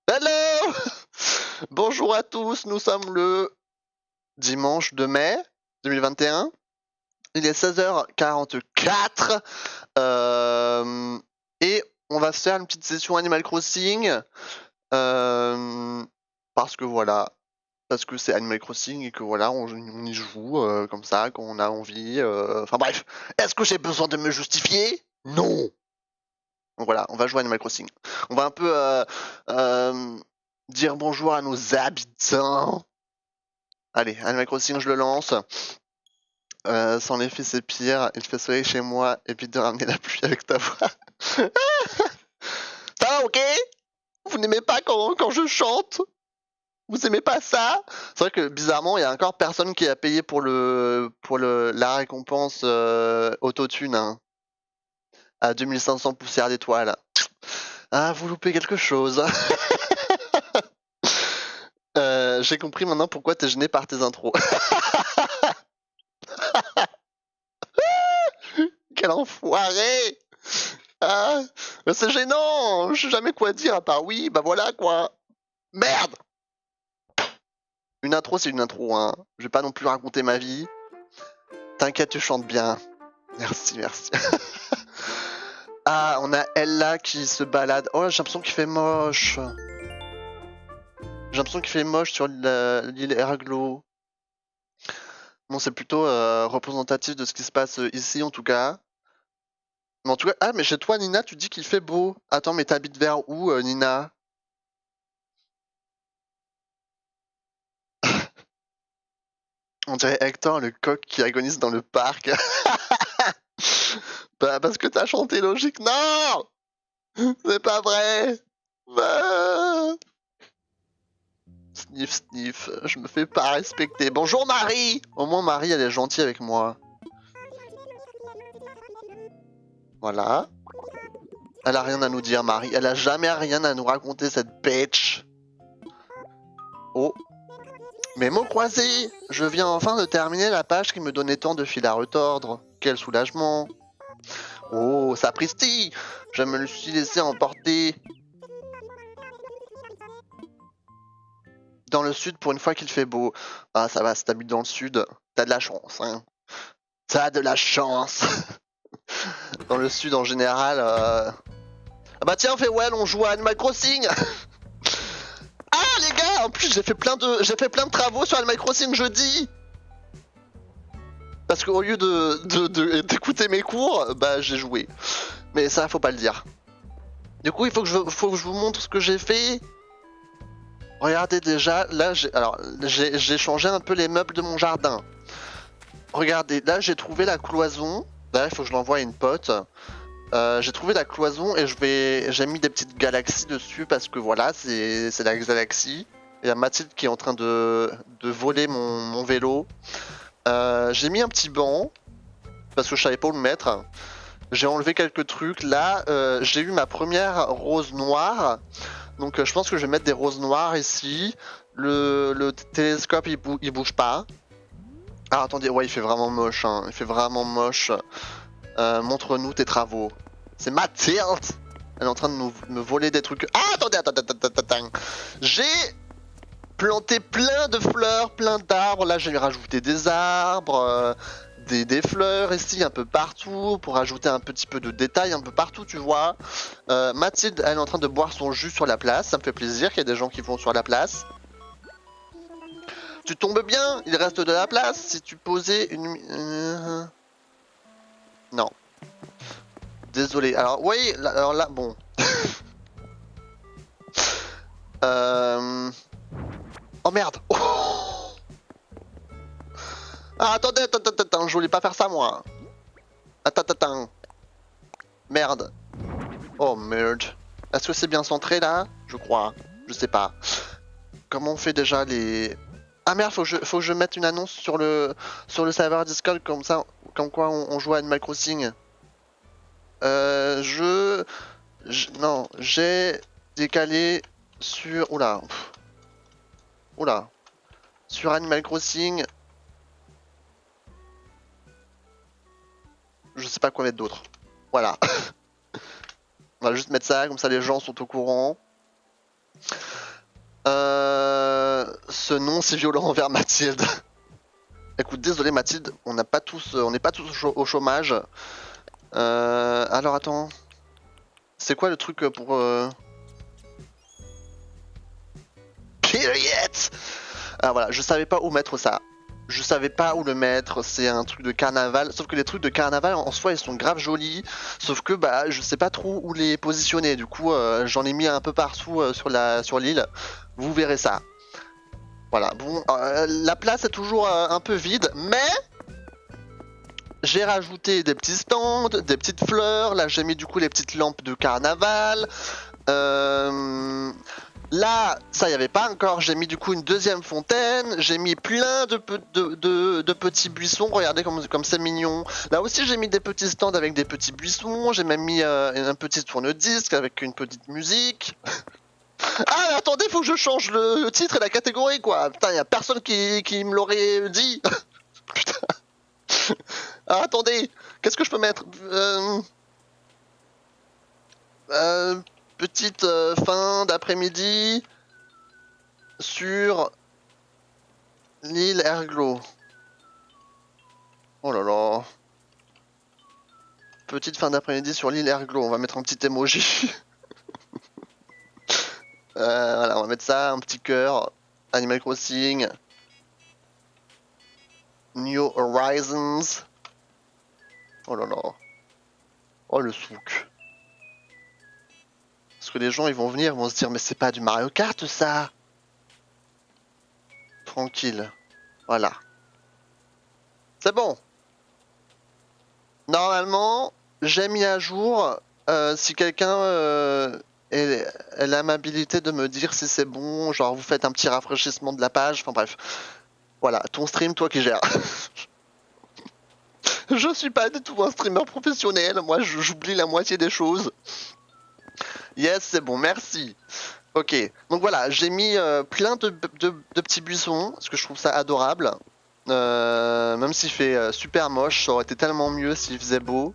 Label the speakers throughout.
Speaker 1: Hello! Bonjour à tous, nous sommes le dimanche de mai 2021. Il est 16h44 et on va se faire une petite session Animal Crossing euh, parce que voilà, parce que c'est Animal Crossing et que voilà, on y joue comme ça quand on a envie. Enfin bref, est-ce que j'ai besoin de me justifier? Non! Donc voilà, on va jouer à Animal Crossing. On va un peu euh, dire bonjour à nos habitants. Allez, Animal Crossing, je le lance. Sans l'effet, c'est pire. Il fait soleil chez moi. Évite de ramener la pluie avec ta voix. Ça va, ok? Vous n'aimez pas quand je chante? Vous aimez pas ça? C'est vrai que bizarrement, il y a encore personne qui a payé pour la récompense autotune hein, à 2500 poussières d'étoiles. Ah, vous loupez quelque chose. J'ai compris maintenant pourquoi t'es gêné par tes intros. Quel enfoiré! Ah, c'est gênant! Je sais jamais quoi dire à part oui, bah voilà quoi! Merde! Une intro, c'est une intro, hein. Je vais pas non plus raconter ma vie. T'inquiète, tu chantes bien. Merci, merci. Ah, on a Ella qui se balade. Oh, j'ai l'impression qu'il fait moche. J'ai l'impression qu'il fait moche sur l'île Erglo. Bon, c'est plutôt représentatif de ce qui se passe ici, en tout cas. Mais en tout cas, ah, mais chez toi, Nina, tu dis qu'il fait beau. Attends, mais t'habites vers où, Nina? On dirait Hector, le coq qui agonise dans le parc. Bah, parce que t'as chanté logique. Non! C'est pas vrai! Bah... Sniff, sniff, je me fais pas respecter. Bonjour Marie! Au moins Marie, elle est gentille avec moi. Voilà. Elle a rien à nous dire, Marie. Elle a jamais rien à nous raconter, cette bitch. Oh. Mes mots croisés! Je viens enfin de terminer la page qui me donnait tant de fil à retordre. Quel soulagement! Oh, sapristi! Je me le suis laissé emporter dans le sud pour une fois qu'il fait beau. Ah, ça va, si t'habites dans le sud, t'as de la chance, hein. T'as de la chance! Dans le sud en général. Ah bah tiens, Fewell, on joue à Animal Crossing! Ah les gars, en plus j'ai fait plein de travaux sur Animal Crossing jeudi! Parce qu'au lieu d'écouter mes cours, bah j'ai joué. Mais ça, faut pas le dire. Du coup, il faut que je vous montre ce que j'ai fait. Regardez déjà, là, j'ai changé un peu les meubles de mon jardin. Regardez, là, j'ai trouvé la cloison. Là, il faut que je l'envoie à une pote. J'ai trouvé la cloison et j'ai mis des petites galaxies dessus parce que voilà, c'est la galaxie. Il y a Mathilde qui est en train de voler mon vélo. J'ai mis un petit banc parce que je savais pas où le mettre. J'ai enlevé quelques trucs. Là, j'ai eu ma première rose noire. Donc je pense que je vais mettre des roses noires ici. Le télescope il bouge pas. Ah attendez, ouais il fait vraiment moche. Hein. Il fait vraiment moche. Montre-nous tes travaux. C'est Mathilde. Elle est en train de me voler des trucs. Ah attendez, attends. J'ai planté plein de fleurs, plein d'arbres. Là j'ai rajouté des arbres. Des fleurs ici un peu partout pour ajouter un petit peu de détail un peu partout tu vois. Mathilde elle est en train de boire son jus sur la place, ça me fait plaisir qu'il y ait des gens qui vont sur la place. Tu tombes bien, il reste de la place si tu posais une... Non. Désolé. Alors oui, alors là, bon. Oh merde. Oh ah, attends, je voulais pas faire ça moi. Attends. Merde. Oh merde. Est-ce que c'est bien centré là? Je crois. Je sais pas. Comment on fait déjà les... Ah merde, faut que je mette une annonce sur le serveur Discord comme ça, comme quoi on joue à Animal Crossing. Non, j'ai décalé sur... Oula. Sur Animal Crossing. Je sais pas quoi mettre d'autre. Voilà. On va juste mettre ça, comme ça les gens sont au courant. Ce nom si violent envers Mathilde. Écoute, désolé Mathilde, on n'est pas tous au chômage. Alors attends. C'est quoi le truc pour... Period. Ah voilà, je savais pas où mettre ça. Je savais pas où le mettre, c'est un truc de carnaval. Sauf que les trucs de carnaval en soi ils sont grave jolis. Sauf que bah je sais pas trop où les positionner. Du coup j'en ai mis un peu partout sur l'île. Vous verrez ça. Voilà, bon, la place est toujours un peu vide, mais j'ai rajouté des petits stands, des petites fleurs. Là j'ai mis du coup les petites lampes de carnaval. Là, ça y avait pas encore. J'ai mis du coup une deuxième fontaine. J'ai mis plein de petits buissons. Regardez comme c'est mignon. Là aussi, j'ai mis des petits stands avec des petits buissons. J'ai même mis un petit tourne-disque avec une petite musique. Ah, mais attendez, faut que je change le titre et la catégorie, quoi. Putain, y a personne qui me l'aurait dit. Putain. Ah, attendez, qu'est-ce que je peux mettre euh, Petite fin d'après-midi sur l'île Erglo. Oh là là. Petite fin d'après-midi sur l'île Erglo. On va mettre un petit emoji. Voilà, on va mettre ça, un petit cœur. Animal Crossing. New Horizons. Oh là là. Oh le souk. Parce que les gens ils vont venir, ils vont se dire mais c'est pas du Mario Kart ça. Tranquille. Voilà. C'est bon. Normalement, j'ai mis à jour si quelqu'un a l'amabilité de me dire si c'est bon, genre vous faites un petit rafraîchissement de la page, enfin bref. Voilà, ton stream, toi qui gères. Je suis pas du tout un streamer professionnel, moi j'oublie la moitié des choses. Yes, c'est bon, merci. Ok, donc voilà, j'ai mis plein de petits buissons, parce que je trouve ça adorable. Même s'il fait super moche, ça aurait été tellement mieux s'il faisait beau.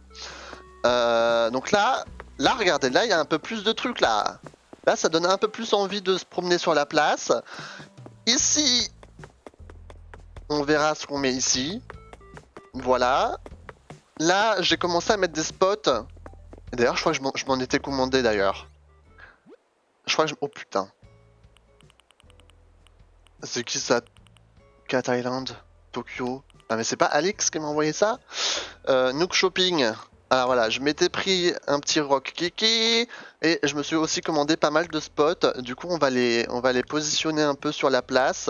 Speaker 1: Donc là, regardez, là, il y a un peu plus de trucs, là. Là, ça donne un peu plus envie de se promener sur la place. Ici, on verra ce qu'on met ici. Voilà. Là, j'ai commencé à mettre des spots. D'ailleurs, je crois que je m'en étais commandé, d'ailleurs. Je crois que Oh, putain. C'est qui ça? Cat Island? Tokyo? Ah, mais c'est pas Alix qui m'a envoyé ça? Nook Shopping. Alors voilà, je m'étais pris un petit rock kiki et je me suis aussi commandé pas mal de spots. Du coup, on va les positionner un peu sur la place.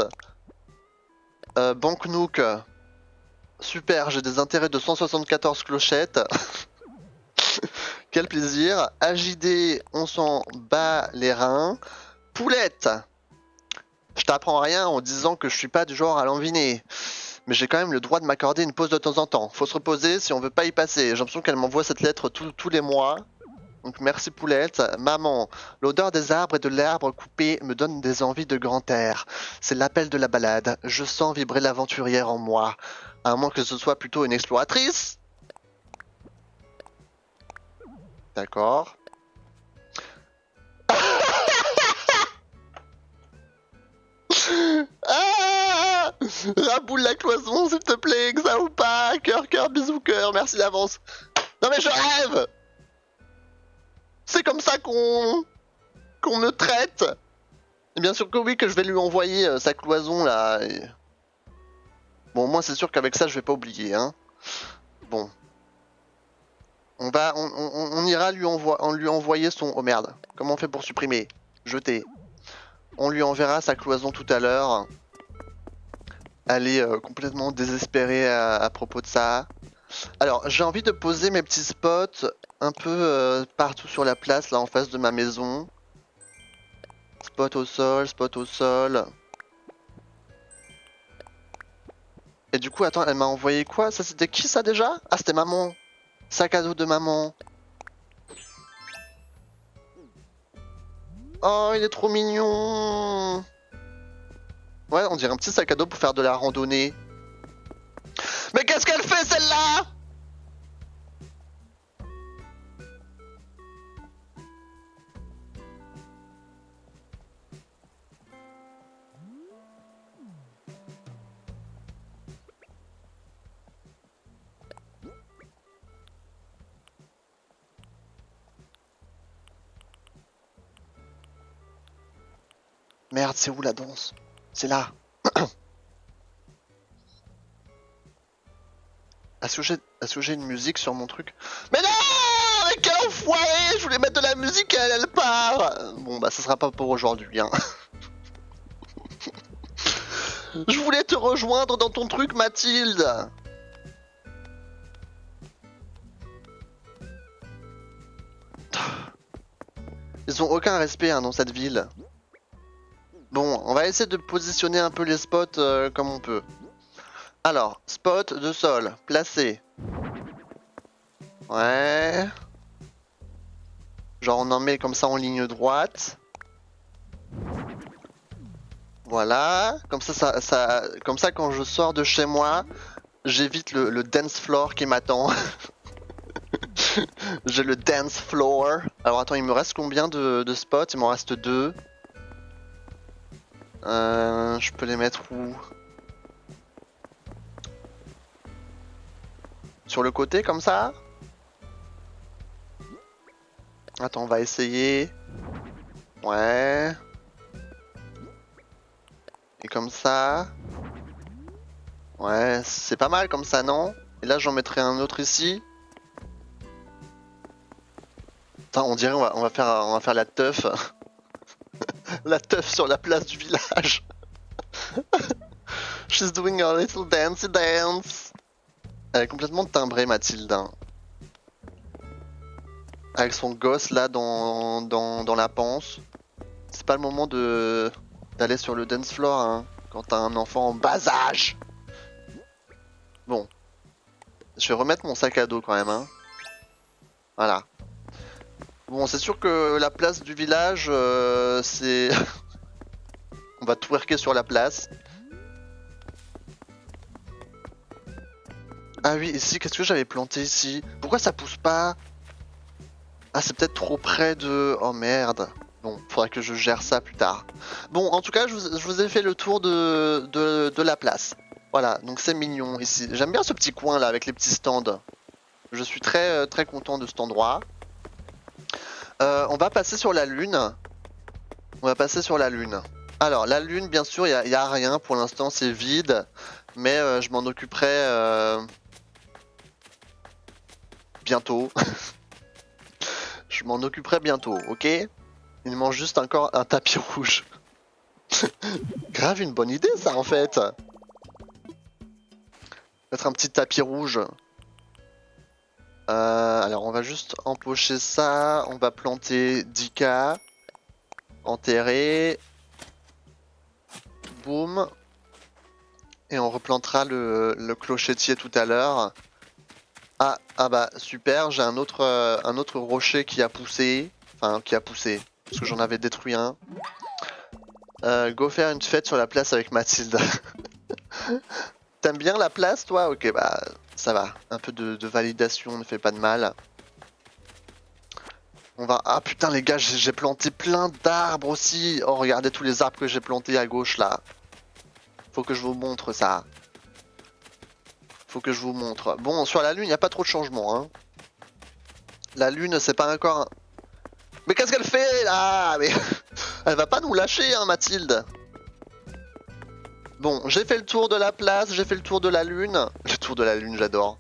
Speaker 1: Bank Nook, super, j'ai des intérêts de 174 clochettes. Quel plaisir. AJD, on s'en bat les reins. Poulette, je t'apprends rien en disant que je suis pas du genre à l'enviner. Mais j'ai quand même le droit de m'accorder une pause de temps en temps. Faut se reposer si on veut pas y passer. J'ai l'impression qu'elle m'envoie cette lettre tous les mois. Donc merci Poulette. Maman, l'odeur des arbres et de l'herbe coupé me donne des envies de grand air. C'est l'appel de la balade. Je sens vibrer l'aventurière en moi. À moins que ce soit plutôt une exploratrice. D'accord. Ah, raboule la cloison s'il te plaît, que ça ou pas. Cœur, cœur, bisous, cœur. Merci d'avance. Non mais je rêve. C'est comme ça qu'on me traite. Et bien sûr que oui, que je vais lui envoyer sa cloison là. Bon, moi c'est sûr qu'avec ça je vais pas oublier. Hein. Bon. On ira lui envoyer son... Oh merde. Comment on fait pour supprimer? Jeter. On lui enverra sa cloison tout à l'heure. Elle est complètement désespérée à propos de ça. Alors, j'ai envie de poser mes petits spots un peu partout sur la place, là en face de ma maison. Spot au sol, spot au sol. Et du coup, attends, elle m'a envoyé quoi? Ça, c'était qui ça déjà? Ah, c'était maman. Sac à dos de maman. Oh, il est trop mignon. Ouais, on dirait un petit sac à dos pour faire de la randonnée. Mais qu'est-ce qu'elle fait celle-là? Merde, c'est où la danse? C'est là. Est-ce que j'ai une musique sur mon truc? Mais non! Mais quel enfoiré! Je voulais mettre de la musique et elle part! Bon bah ça sera pas pour aujourd'hui, hein. Je voulais te rejoindre dans ton truc, Mathilde! Ils ont aucun respect hein, dans cette ville. Bon, on va essayer de positionner un peu les spots comme on peut. Alors, spot de sol, placé. Ouais. Genre on en met comme ça en ligne droite. Voilà. Comme comme ça quand je sors de chez moi, j'évite le dance floor qui m'attend. J'ai le dance floor. Alors attends, il me reste combien de spots? Il m'en reste 2. Je peux les mettre où? Sur le côté comme ça? Attends, on va essayer. Ouais. Et comme ça. Ouais, c'est pas mal comme ça, non? Et là, j'en mettrai un autre ici. Putain, on dirait on va faire la teuf. La teuf sur la place du village. She's doing a little dancey dance. Elle est complètement timbrée, Mathilde. Hein. Avec son gosse là dans la panse. C'est pas le moment d'aller sur le dance floor hein, quand t'as un enfant en bas âge. Bon. Je vais remettre mon sac à dos quand même. Hein. Voilà. Bon, c'est sûr que la place du village, c'est... On va twerker sur la place. Ah oui, ici, qu'est-ce que j'avais planté ici? Pourquoi ça pousse pas? Ah, c'est peut-être trop près de... Oh merde. Bon, faudra que je gère ça plus tard. Bon, en tout cas, je vous ai fait le tour de la place. Voilà, donc c'est mignon ici. J'aime bien ce petit coin là avec les petits stands. Je suis très très content de cet endroit. On va passer sur la lune. On va passer sur la lune. Alors, la lune, bien sûr, il n'y a rien. Pour l'instant, c'est vide. Mais je m'en occuperai bientôt. Je m'en occuperai bientôt, ok? Il manque juste encore un tapis rouge. Grave une bonne idée, ça, en fait. Mettre un petit tapis rouge. Alors, on va juste empocher ça. On va planter 10K. Enterrer. Boum. Et on replantera le clochetier tout à l'heure. Ah bah super, j'ai un autre rocher qui a poussé. Enfin, qui a poussé. Parce que j'en avais détruit un. Go faire une fête sur la place avec Mathilde. T'aimes bien la place, toi? Ok, bah ça va. Un peu de validation ne fait pas de mal. On va... Ah putain les gars, j'ai planté plein d'arbres aussi. Oh, regardez tous les arbres que j'ai plantés à gauche là. Faut que je vous montre ça. Faut que je vous montre. Bon, sur la lune, il n'y a pas trop de changements. Hein. La lune, c'est pas encore... Mais qu'est-ce qu'elle fait là? Mais elle va pas nous lâcher, hein, Mathilde. Bon, j'ai fait le tour de la place, j'ai fait le tour de la lune. Le tour de la lune, j'adore.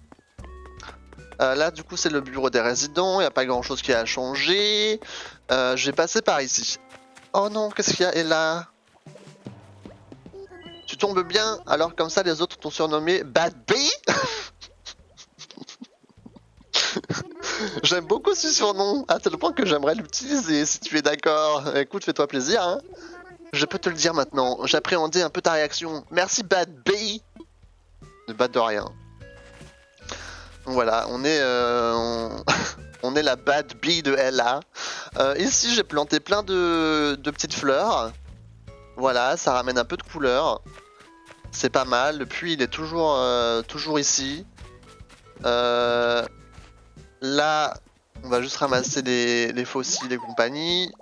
Speaker 1: Là, du coup, c'est le bureau des résidents. Il n'y a pas grand-chose qui a changé. Je vais passer par ici. Oh non, qu'est-ce qu'il y a? Et là... Tu tombes bien, alors comme ça, les autres t'ont surnommé Bad Bee. J'aime beaucoup ce surnom, à tel point que j'aimerais l'utiliser, si tu es d'accord. Écoute, fais-toi plaisir, hein. Je peux te le dire maintenant, j'appréhendais un peu ta réaction. Merci Bad Bee. Ne bad de rien. Donc voilà, on est, on est la Bad Bee de LA. Ici, j'ai planté plein de petites fleurs. Voilà, ça ramène un peu de couleur. C'est pas mal, le puits il est toujours ici. Là, on va juste ramasser les fossiles et compagnie.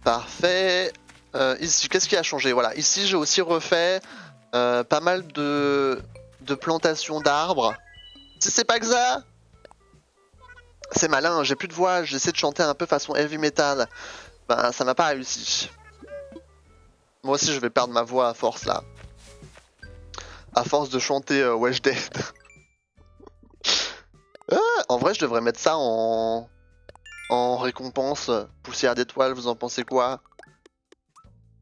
Speaker 1: Parfait. Ici, qu'est-ce qui a changé? Voilà, ici j'ai aussi refait pas mal de plantations d'arbres. Si c'est pas que ça, c'est malin, j'ai plus de voix, j'essaie de chanter un peu façon heavy metal. Bah ça n'a pas réussi. Moi aussi je vais perdre ma voix à force là. À force de chanter Wesh Dead. En vrai je devrais mettre ça en récompense. Poussière d'étoiles, vous en pensez quoi?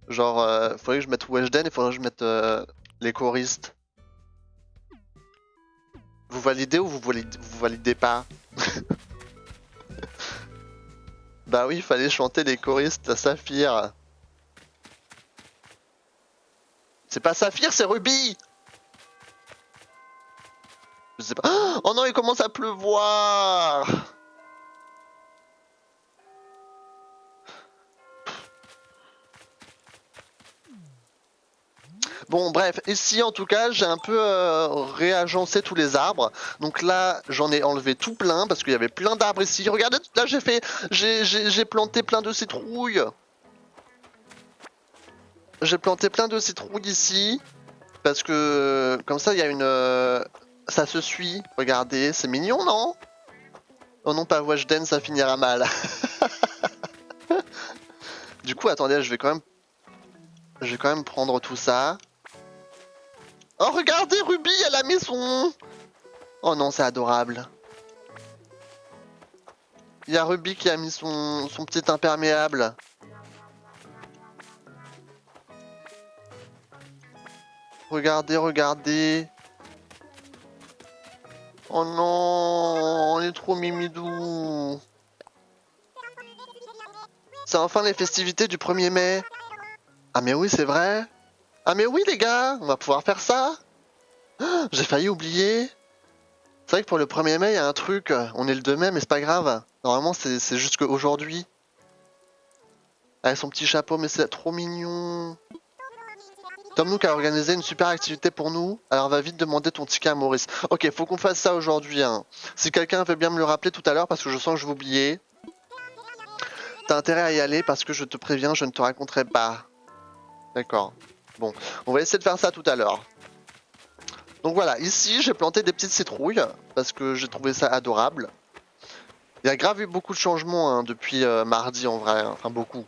Speaker 1: Genre, faudrait que je mette Weshden et faudrait que je mette les choristes. Vous validez ou vous validez pas? Bah oui, il fallait chanter les choristes à Saphir. C'est pas Saphir, c'est Ruby! Je sais pas. Oh non, il commence à pleuvoir! Bon, bref, ici en tout cas, j'ai un peu réagencé tous les arbres. Donc là, j'en ai enlevé tout plein parce qu'il y avait plein d'arbres ici. Regardez, là j'ai planté plein de citrouilles. J'ai planté plein de citrouilles ici parce que comme ça, il y a une, ça se suit. Regardez, c'est mignon, non? Oh non, pas Weshden, ça finira mal. Du coup, attendez, je vais quand même prendre tout ça. Oh, regardez, Ruby, elle a mis son. Oh non, c'est adorable. Il y a Ruby qui a mis son petit imperméable. Regardez, regardez. Oh non, on est trop mimidou. C'est enfin les festivités du 1er mai. Ah mais oui, c'est vrai. Ah mais oui les gars, on va pouvoir faire ça. J'ai failli oublier. C'est vrai que pour le 1er mai, il y a un truc. On est le 2 mai, mais c'est pas grave. Normalement, c'est juste qu'aujourd'hui. Avec son petit chapeau, mais c'est trop mignon. Tom Nook a organisé une super activité pour nous, alors va vite demander ton ticket à Maurice. Ok, faut qu'on fasse ça aujourd'hui. Hein. Si quelqu'un veut bien me le rappeler tout à l'heure, parce que je sens que je vais oublier. T'as intérêt à y aller parce que je te préviens, je ne te raconterai pas. D'accord. Bon, on va essayer de faire ça tout à l'heure. Donc voilà, ici j'ai planté des petites citrouilles parce que j'ai trouvé ça adorable. Il y a grave eu beaucoup de changements hein, depuis mardi en vrai, hein. Enfin beaucoup.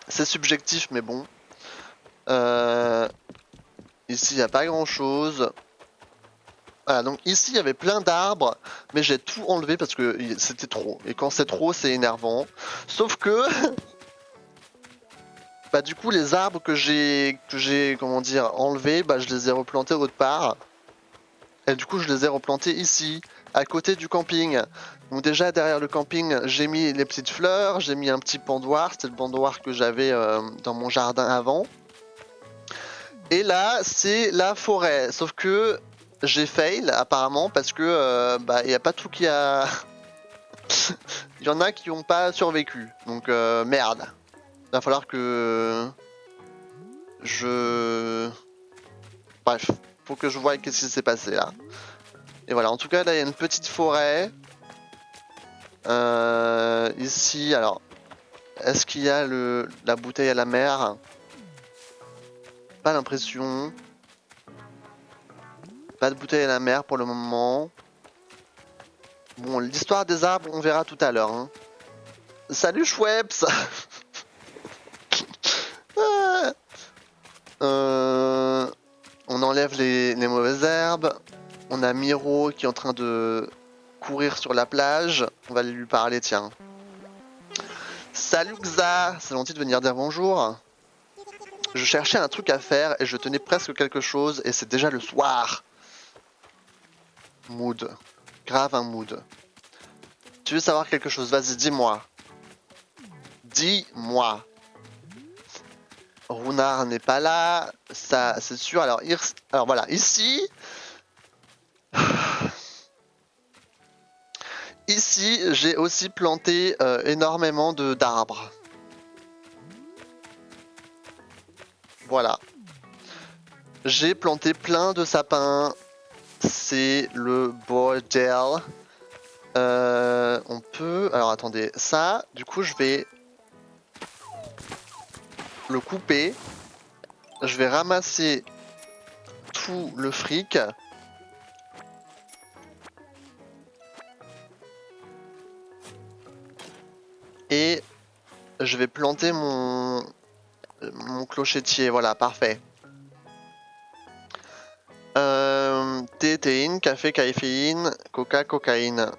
Speaker 1: C'est subjectif mais bon. Ici il n'y a pas grand chose. Voilà, donc ici il y avait plein d'arbres, mais j'ai tout enlevé parce que c'était trop. Et quand c'est trop, c'est énervant. Sauf que, bah du coup les arbres que j'ai comment dire enlevés, bah je les ai replantés autre part. Et du coup je les ai replantés ici, à côté du camping. Donc déjà derrière le camping, j'ai mis les petites fleurs, j'ai mis un petit pendoir, c'était le pendoir que j'avais dans mon jardin avant. Et là, c'est la forêt. Sauf que j'ai fail apparemment parce que bah il y a pas tout qui a. Il y en a qui n'ont pas survécu. Donc merde. Il va falloir que je. Bref, faut que je voie qu'est-ce qui s'est passé là. Et voilà, en tout cas là il y a une petite forêt. Ici, alors, est-ce qu'il y a la bouteille à la mer? Pas l'impression. Pas de bouteille à la mer pour le moment. Bon, l'histoire des arbres, on verra tout à l'heure. Hein. Salut Schweppes. On enlève les mauvaises herbes. On a Miro qui est en train de courir sur la plage. On va lui parler, tiens. Salut Xa, c'est gentil de venir dire bonjour. Je cherchais un truc à faire et je tenais presque quelque chose et c'est déjà le soir. Mood. Grave un mood. Tu veux savoir quelque chose? Vas-y, dis-moi. Dis-moi. Runar n'est pas là, ça c'est sûr. Alors voilà, ici, ici j'ai aussi planté énormément d'arbres. Voilà, j'ai planté plein de sapins. C'est le bordel. On peut, alors attendez, ça, du coup je vais le couper. Je vais ramasser tout le fric. Et je vais planter mon clochetier, voilà, parfait. Thé, théine, café, caféine, coca, cocaïne.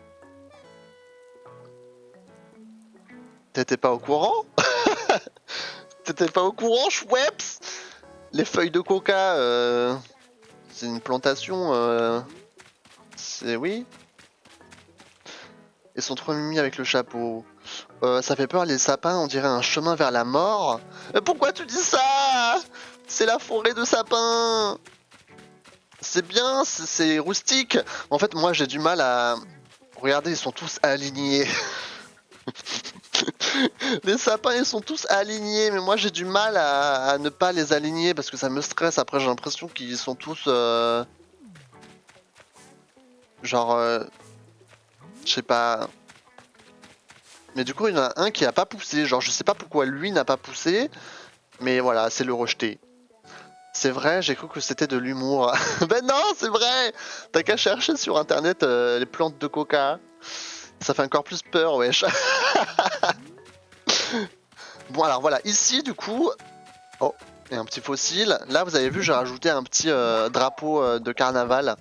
Speaker 1: T'étais pas au courant? T'étais pas au courant, Schweppes? Les feuilles de coca, c'est une plantation, c'est oui. Ils sont trop mimi avec le chapeau. Ça fait peur les sapins, on dirait un chemin vers la mort. Pourquoi tu dis ça? C'est la forêt de sapins. C'est bien, c'est rustique. En fait, moi j'ai du mal à... Regardez, ils sont tous alignés. Les sapins, ils sont tous alignés, mais moi j'ai du mal à ne pas les aligner parce que ça me stresse. Après, j'ai l'impression qu'ils sont tous... genre... je sais pas... Mais du coup, il y en a un qui a pas poussé. Genre, je sais pas pourquoi lui n'a pas poussé. Mais voilà, c'est le rejeter. C'est vrai, j'ai cru que c'était de l'humour. Ben non, c'est vrai. T'as qu'à chercher sur internet les plantes de coca. Ça fait encore plus peur, wesh. Bon, alors voilà, ici, du coup... Oh, il y a un petit fossile. Là, vous avez vu, j'ai rajouté un petit drapeau de carnaval.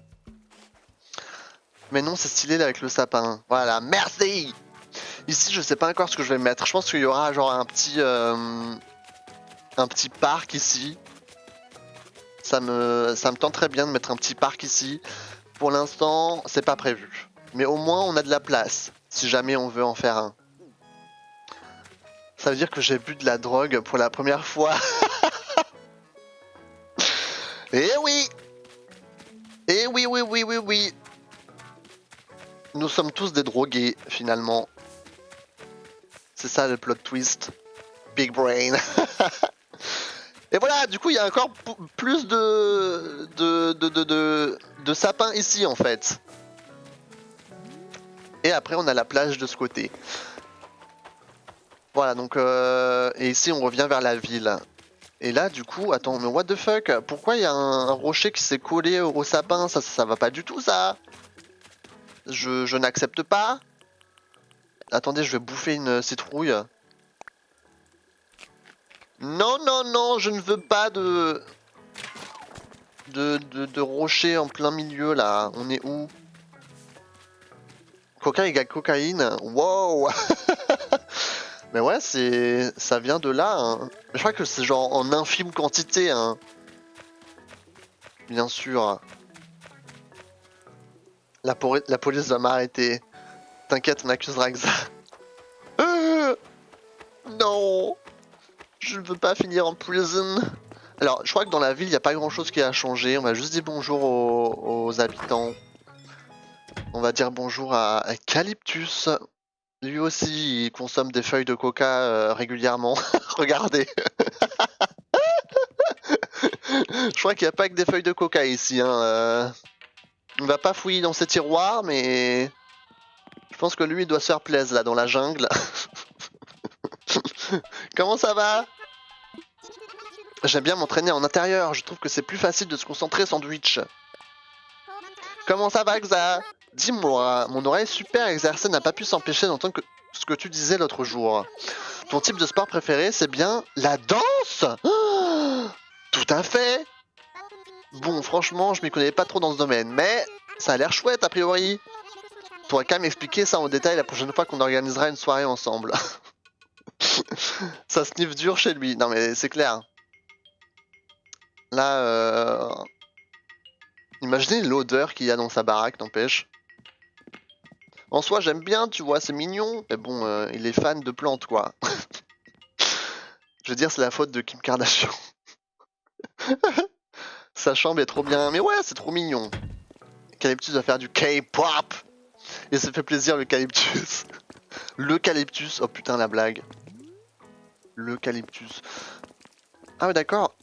Speaker 1: Mais non, c'est stylé là, avec le sapin. Voilà, merci. Ici, je sais pas encore ce que je vais mettre. Je pense qu'il y aura genre un petit parc ici. Ça me tente très bien de mettre un petit parc ici. Pour l'instant, c'est pas prévu. Mais au moins, on a de la place, si jamais on veut en faire un. Ça veut dire que j'ai bu de la drogue pour la première fois. Eh oui! Eh oui, oui, oui, oui, oui. Nous sommes tous des drogués, finalement. C'est ça le plot twist. Big brain. Et voilà, du coup, il y a encore plus de sapins ici, en fait. Et après, on a la plage de ce côté. Voilà, donc... et ici, on revient vers la ville. Et là, du coup, attends, mais what the fuck? Pourquoi il y a un rocher qui s'est collé au sapin? Ça va pas du tout, ça! Je n'accepte pas. Attendez, je vais bouffer une citrouille. Non, non, non, je ne veux pas de rocher en plein milieu, là. On est où? Coca égale cocaïne. Wow! Mais ouais, ça vient de là. Hein. Je crois que c'est genre en infime quantité. Hein. Bien sûr. La police va m'arrêter. T'inquiète, on accusera que ça. Non! Je ne veux pas finir en prison. Alors, je crois que dans la ville, il n'y a pas grand chose qui a changé. On va juste dire bonjour aux habitants. On va dire bonjour à Calyptus. Lui aussi, il consomme des feuilles de coca régulièrement. Regardez. Je crois qu'il n'y a pas que des feuilles de coca ici. Hein. On va pas fouiller dans ses tiroirs, mais je pense que lui, il doit se faire plaisir là dans la jungle. Comment ça va? J'aime bien m'entraîner en intérieur. Je trouve que c'est plus facile de se concentrer sandwich. Comment ça va, Xa? Dis-moi, mon oreille super exercée n'a pas pu s'empêcher d'entendre ce que tu disais l'autre jour. Ton type de sport préféré, c'est bien la danse? Tout à fait. Bon, franchement, je m'y connais pas trop dans ce domaine, mais ça a l'air chouette a priori. T'aurais qu'à m'expliquer ça en détail la prochaine fois qu'on organisera une soirée ensemble. Ça sniffe dur chez lui. Non mais c'est clair. Là, imaginez l'odeur qu'il y a dans sa baraque, n'empêche. En soi, j'aime bien, tu vois, c'est mignon. Mais bon, il est fan de plantes, quoi. Je veux dire, c'est la faute de Kim Kardashian. Sa chambre est trop bien. Mais ouais, c'est trop mignon. Calyptus va faire du K-pop. Et ça fait plaisir, l'eucalyptus. L'eucalyptus. Oh putain, la blague. L'eucalyptus. Ah ouais, d'accord.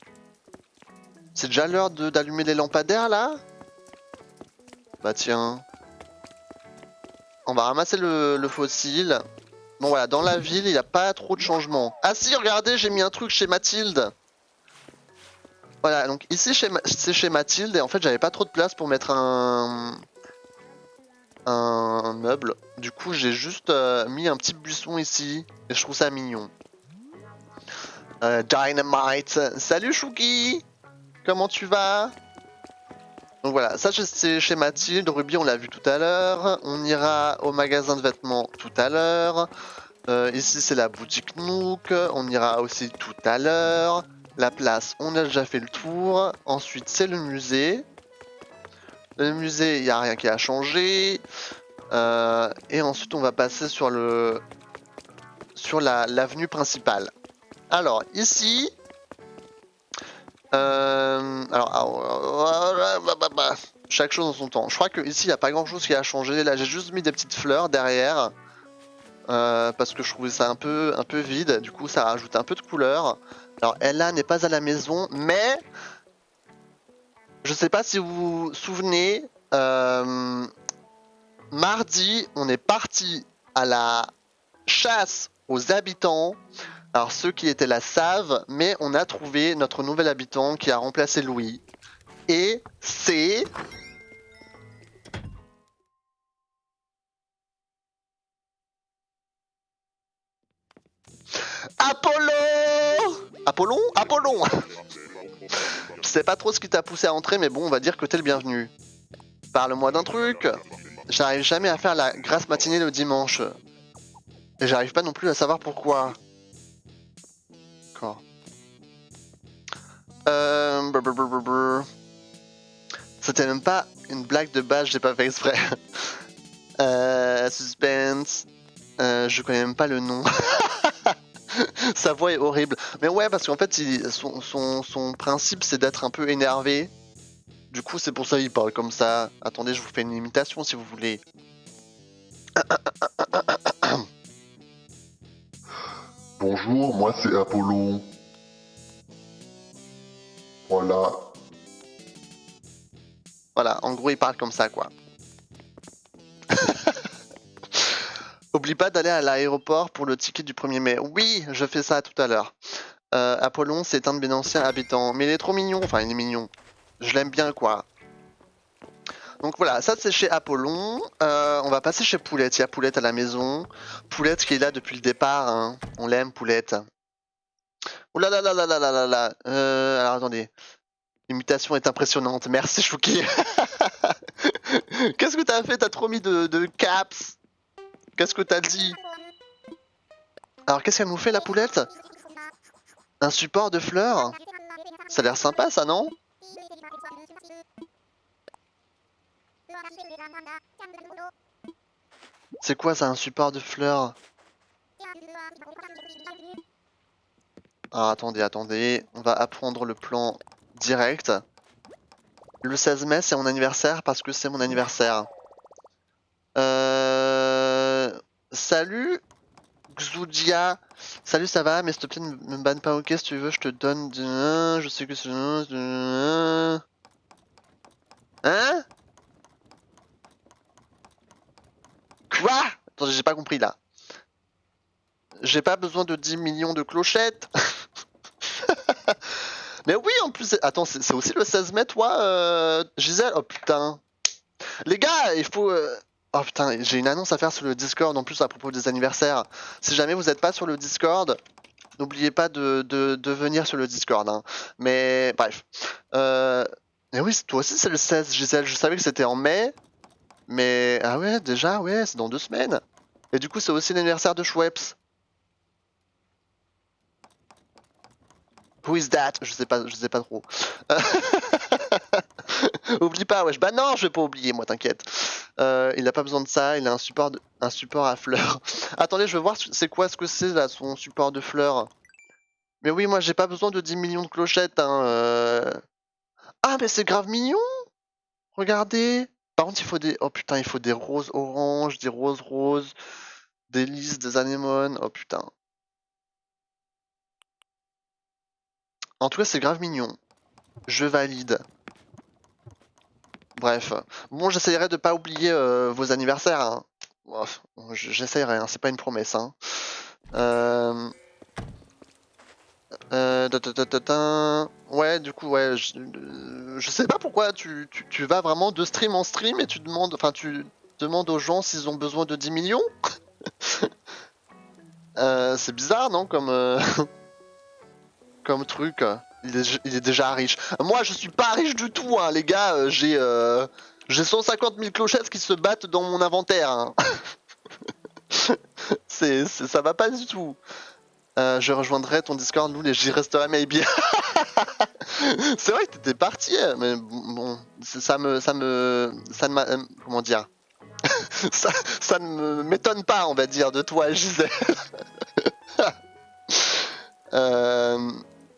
Speaker 1: C'est déjà l'heure d'allumer les lampadaires, là? Bah tiens. On va ramasser le fossile. Bon voilà, dans la ville, il n'y a pas trop de changements. Ah si, regardez, j'ai mis un truc chez Mathilde. Voilà, donc ici c'est chez Mathilde et en fait j'avais pas trop de place pour mettre un meuble. Du coup j'ai juste mis un petit buisson ici et je trouve ça mignon. Dynamite. Salut Chouki. Comment tu vas? Donc voilà, ça c'est chez Mathilde. Ruby, on l'a vu tout à l'heure. On ira au magasin de vêtements tout à l'heure. Ici, c'est la boutique Nook. On ira aussi tout à l'heure. La place, on a déjà fait le tour. Ensuite, c'est le musée. Le musée, il n'y a rien qui a changé. Et ensuite, on va passer sur l'avenue principale. Alors, ici... chaque chose en son temps. Je crois que ici il n'y a pas grand chose qui a changé. Là, j'ai juste mis des petites fleurs derrière. Parce que je trouvais ça un peu vide. Du coup, ça rajoute un peu de couleur. Alors, Ella n'est pas à la maison, mais je sais pas si vous vous souvenez. Mardi, on est parti à la chasse aux habitants. Alors, ceux qui étaient là savent, mais on a trouvé notre nouvel habitant qui a remplacé Louis. Et c'est... Apollo! Apollon? Apollon! Je sais pas trop ce qui t'a poussé à entrer, mais bon, on va dire que t'es le bienvenu. Parle-moi d'un truc. J'arrive jamais à faire la grasse matinée le dimanche. Et j'arrive pas non plus à savoir pourquoi. D'accord. C'était même pas une blague de base, j'ai pas fait exprès. Suspense. Je connais même pas le nom. Sa voix est horrible. Mais ouais, parce qu'en fait, son principe, c'est d'être un peu énervé. Du coup, c'est pour ça qu'il parle comme ça. Attendez, je vous fais une imitation si vous voulez.
Speaker 2: Bonjour, moi c'est Apollon. Voilà.
Speaker 1: Voilà, en gros, il parle comme ça, quoi. Oublie pas d'aller à l'aéroport pour le ticket du 1er mai. Oui, je fais ça tout à l'heure. Apollon, c'est un de mes anciens habitants. Mais il est trop mignon. Enfin, il est mignon. Je l'aime bien, quoi. Donc voilà, ça c'est chez Apollon. On va passer chez Poulette. Il y a Poulette à la maison. Poulette qui est là depuis le départ. Hein. On l'aime, Poulette. Oh là là là là là là là là. Alors attendez. L'imitation est impressionnante. Merci, Chouki. Qu'est-ce que t'as fait? T'as trop mis de caps. Qu'est-ce que t'as dit? Alors qu'est-ce qu'elle nous fait la Poulette? Un support de fleurs? Ça a l'air sympa ça, non? C'est quoi ça, un support de fleurs? Ah, attendez, on va apprendre le plan direct. Le 16 mai, c'est mon anniversaire parce que c'est mon anniversaire. Salut Xudia. Salut, ça va? Mais s'il te plaît, ne me banne pas, ok? Si tu veux, je te donne de... Je sais que c'est... Hein? Quoi? Attendez, j'ai pas compris là. J'ai pas besoin de 10 millions de clochettes. Mais oui, en plus, attends, c'est aussi le 16 mai, toi, Gisèle? Oh putain. Les gars, il faut... Oh putain, j'ai une annonce à faire sur le Discord en plus à propos des anniversaires. Si jamais vous n'êtes pas sur le Discord, n'oubliez pas de venir sur le Discord. Hein. Mais bref. Mais oui, toi aussi c'est le 16, Gisèle. Je savais que c'était en mai. Mais... Ah ouais, déjà, ouais, c'est dans 2 semaines. Et du coup, c'est aussi l'anniversaire de Schweppes. Who is that? Je sais pas trop. Oublie pas, wesh. Bah non, je vais pas oublier, moi, t'inquiète. Il a pas besoin de ça, il a un support à fleurs. Attendez, je veux voir c'est quoi ce que c'est là, son support de fleurs. Mais oui, moi j'ai pas besoin de 10 millions de clochettes. Hein, Ah, mais c'est grave mignon! Regardez! Par contre, il faut des. Oh putain, il faut des roses oranges, des roses roses, des lys, des anémones. Oh putain. En tout cas, c'est grave mignon. Je valide. Bref. Bon, j'essayerai de pas oublier vos anniversaires. Hein. J'essayerai, hein, c'est pas une promesse. Hein. Ouais, du coup, ouais, je sais pas pourquoi tu vas vraiment de stream en stream et tu demandes aux gens s'ils ont besoin de 10 millions. C'est bizarre, non, comme comme truc. Il est déjà riche. Moi, je suis pas riche du tout, hein, les gars. J'ai 150 000 clochettes qui se battent dans mon inventaire. Hein. Ça va pas du tout. Je rejoindrai ton Discord, Loul, et j'y resterai maybe. C'est vrai que t'étais parti, mais bon, ça ne m'a, comment dire, ça ne m'étonne pas, on va dire, de toi, Gisèle.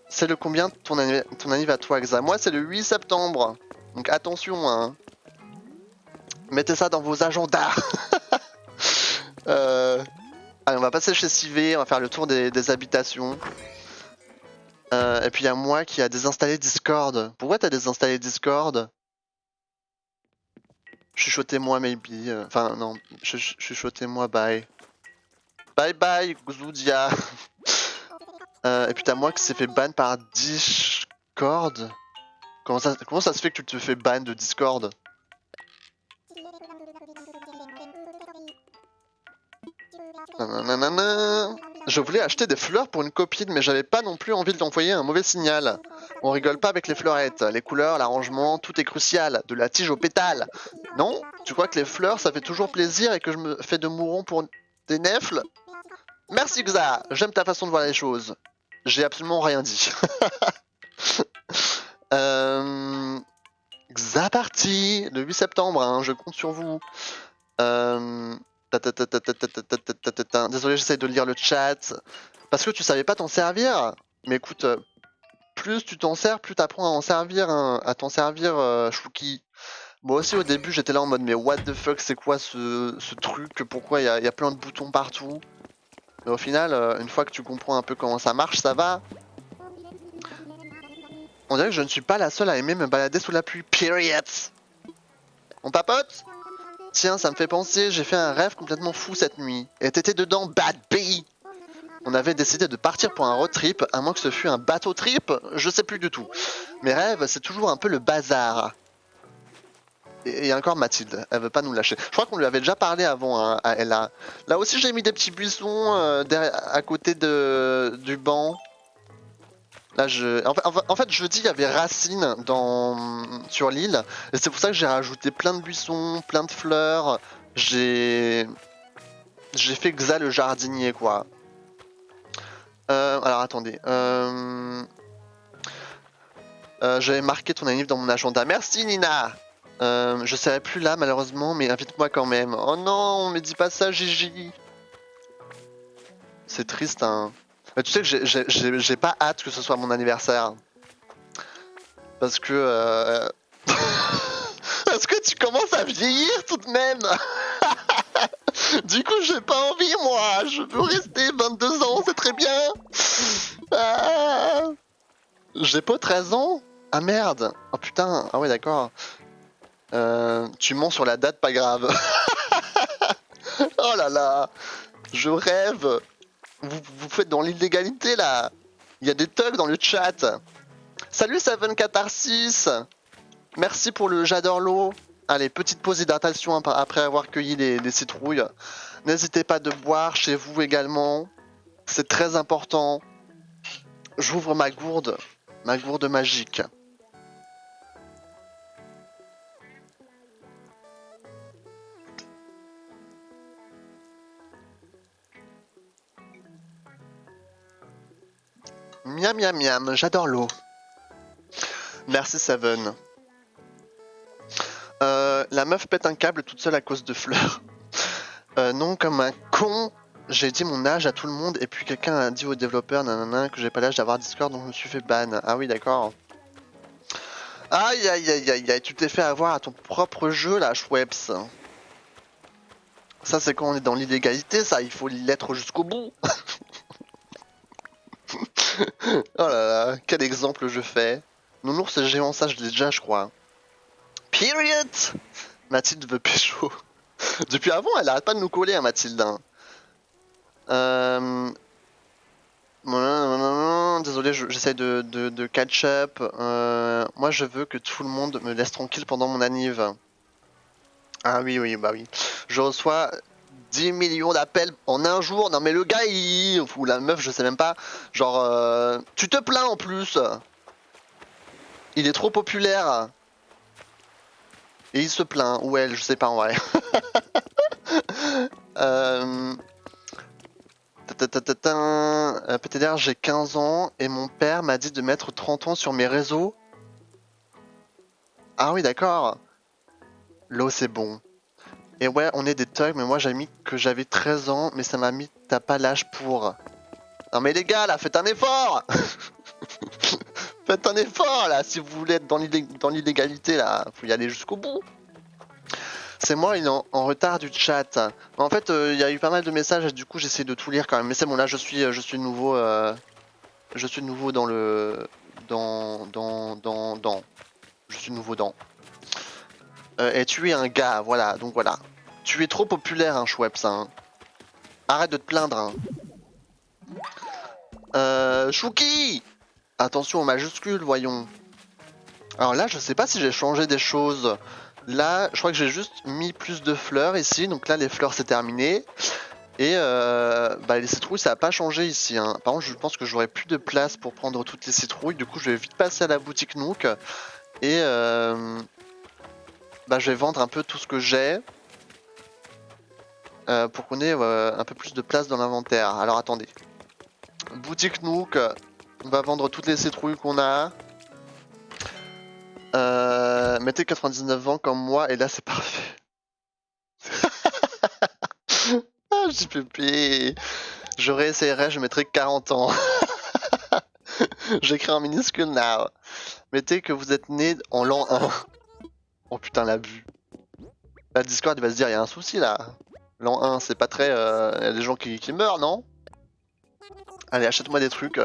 Speaker 1: C'est le combien ton anniv à toi, Xa? Moi, c'est le 8 septembre. Donc attention, hein. Mettez ça dans vos agendas. Allez, on va passer chez Civé, on va faire le tour des habitations. Et puis il y a moi qui a désinstallé Discord. Pourquoi t'as désinstallé Discord? Chuchotez-moi, maybe. Enfin, non, chuchotez-moi, bye. Bye bye, Xoudia. Et puis t'as moi qui s'est fait ban par Discord. Comment ça se fait que tu te fais ban de Discord? Nanana. Je voulais acheter des fleurs pour une copine, mais j'avais pas non plus envie de lui envoyer un mauvais signal. On rigole pas avec les fleurettes. Les couleurs, l'arrangement, tout est crucial. De la tige au pétale. Non? Tu crois que les fleurs, ça fait toujours plaisir et que je me fais de mouron pour des nèfles? Merci Xa, j'aime ta façon de voir les choses. J'ai absolument rien dit. Xa parti, le 8 septembre, hein, je compte sur vous. Désolé, j'essaie de lire le chat. Parce que tu savais pas t'en servir. Mais écoute, plus tu t'en sers, plus t'apprends à en servir, hein, à t'en servir, Chouki. Moi aussi au début j'étais là en mode mais what the fuck, c'est quoi ce truc? Pourquoi il y a plein de boutons partout? Mais au final, une fois que tu comprends un peu comment ça marche, ça va. On dirait que je ne suis pas la seule à aimer me balader sous la pluie. Period. On papote? Tiens, ça me fait penser, j'ai fait un rêve complètement fou cette nuit. Et t'étais dedans, bad bee. On avait décidé de partir pour un road trip, à moins que ce fût un bateau trip, je sais plus du tout. Mes rêves, c'est toujours un peu le bazar. Et il y a encore Mathilde, elle veut pas nous lâcher. Je crois qu'on lui avait déjà parlé avant, hein, à Ella. Là aussi j'ai mis des petits buissons à côté du banc. Là en fait jeudi il y avait Racine sur l'île. Et c'est pour ça que j'ai rajouté plein de buissons, plein de fleurs. J'ai fait Xa le jardinier quoi. Alors attendez. J'avais marqué ton anniv dans mon agenda. Merci Nina. Je serai plus là malheureusement, mais invite-moi quand même. Oh non, me dis pas ça, Gigi. C'est triste, hein. Mais tu sais que j'ai pas hâte que ce soit mon anniversaire. Parce que... Parce que tu commences à vieillir tout de même. Du coup, j'ai pas envie, moi. Je veux rester 22 ans, c'est très bien. Ah. J'ai pas 13 ans? Ah merde. Oh putain. Ah ouais, d'accord. Tu mens sur la date, pas grave. Oh là là. Je rêve. Vous faites dans l'illégalité, là. Il y a des thugs dans le chat. Salut Seven Catharsis. Merci pour le j'adore l'eau. Allez, petite pause d'hydratation après avoir cueilli les citrouilles. N'hésitez pas de boire chez vous également. C'est très important. J'ouvre ma gourde magique. Miam miam miam, j'adore l'eau. Merci Seven. La meuf pète un câble toute seule à cause de fleurs. Non, comme un con, j'ai dit mon âge à tout le monde et puis quelqu'un a dit aux développeurs nanana, que j'ai pas l'âge d'avoir Discord donc je me suis fait ban. Ah oui, d'accord. Aïe aïe aïe aïe aïe, tu t'es fait avoir à ton propre jeu là, Schweppes. Ça c'est quand on est dans l'illégalité, ça, il faut l'être jusqu'au bout. Oh là là, quel exemple je fais. Nounours et géant, ça je l'ai déjà je crois. Period. Mathilde veut pécho. Depuis avant, elle arrête pas de nous coller à Mathilde. Désolé, j'essaie de catch up. Moi, je veux que tout le monde me laisse tranquille pendant mon anniv. Ah oui, oui, bah oui. Je reçois 10 millions d'appels en un jour. Non mais le gars, ou la meuf, je sais même pas. Genre, tu te plains en plus. Il est trop populaire. Et il se plaint. Ou elle, je sais pas en vrai. PTDR, j'ai 15 ans et mon père m'a dit de mettre 30 ans sur mes réseaux. Ah oui, d'accord. L'eau, c'est bon. Et ouais, on est des thugs, mais moi j'ai mis que j'avais 13 ans, mais ça m'a mis t'as pas l'âge pour. Non mais les gars, là, faites un effort. Faites un effort, là, si vous voulez être dans l'illégalité, là. Faut y aller jusqu'au bout. C'est moi, il est en retard du chat. En fait, il y a eu pas mal de messages, et du coup j'essaie de tout lire quand même. Mais c'est bon, là, je suis nouveau... je suis nouveau dans le... Je suis nouveau dans... et tu es un gars, voilà, donc voilà. Tu es trop populaire, hein, Schweppes, hein. Arrête de te plaindre, hein. Chouki! Attention aux majuscules, voyons. Alors là, je sais pas si j'ai changé des choses. Là, je crois que j'ai juste mis plus de fleurs ici. Donc là, les fleurs, c'est terminé. Et les citrouilles, ça a pas changé ici, hein. Par contre, je pense que j'aurai plus de place pour prendre toutes les citrouilles. Du coup, je vais vite passer à la boutique Nook. Et je vais vendre un peu tout ce que j'ai. Pour qu'on ait un peu plus de place dans l'inventaire. Alors attendez. Boutique Nook. On va vendre toutes les citrouilles qu'on a. Mettez 99 ans comme moi et là c'est parfait. Ah, JPP. Je réessayerai, je mettrai 40 ans. J'écris en minuscule now. Mettez que vous êtes né en l'an 1. Oh putain, l'abus. La Discord il va se dire, il y a un souci là. L'an 1, c'est pas très... Il y a des gens qui meurent, non? Allez, achète-moi des trucs.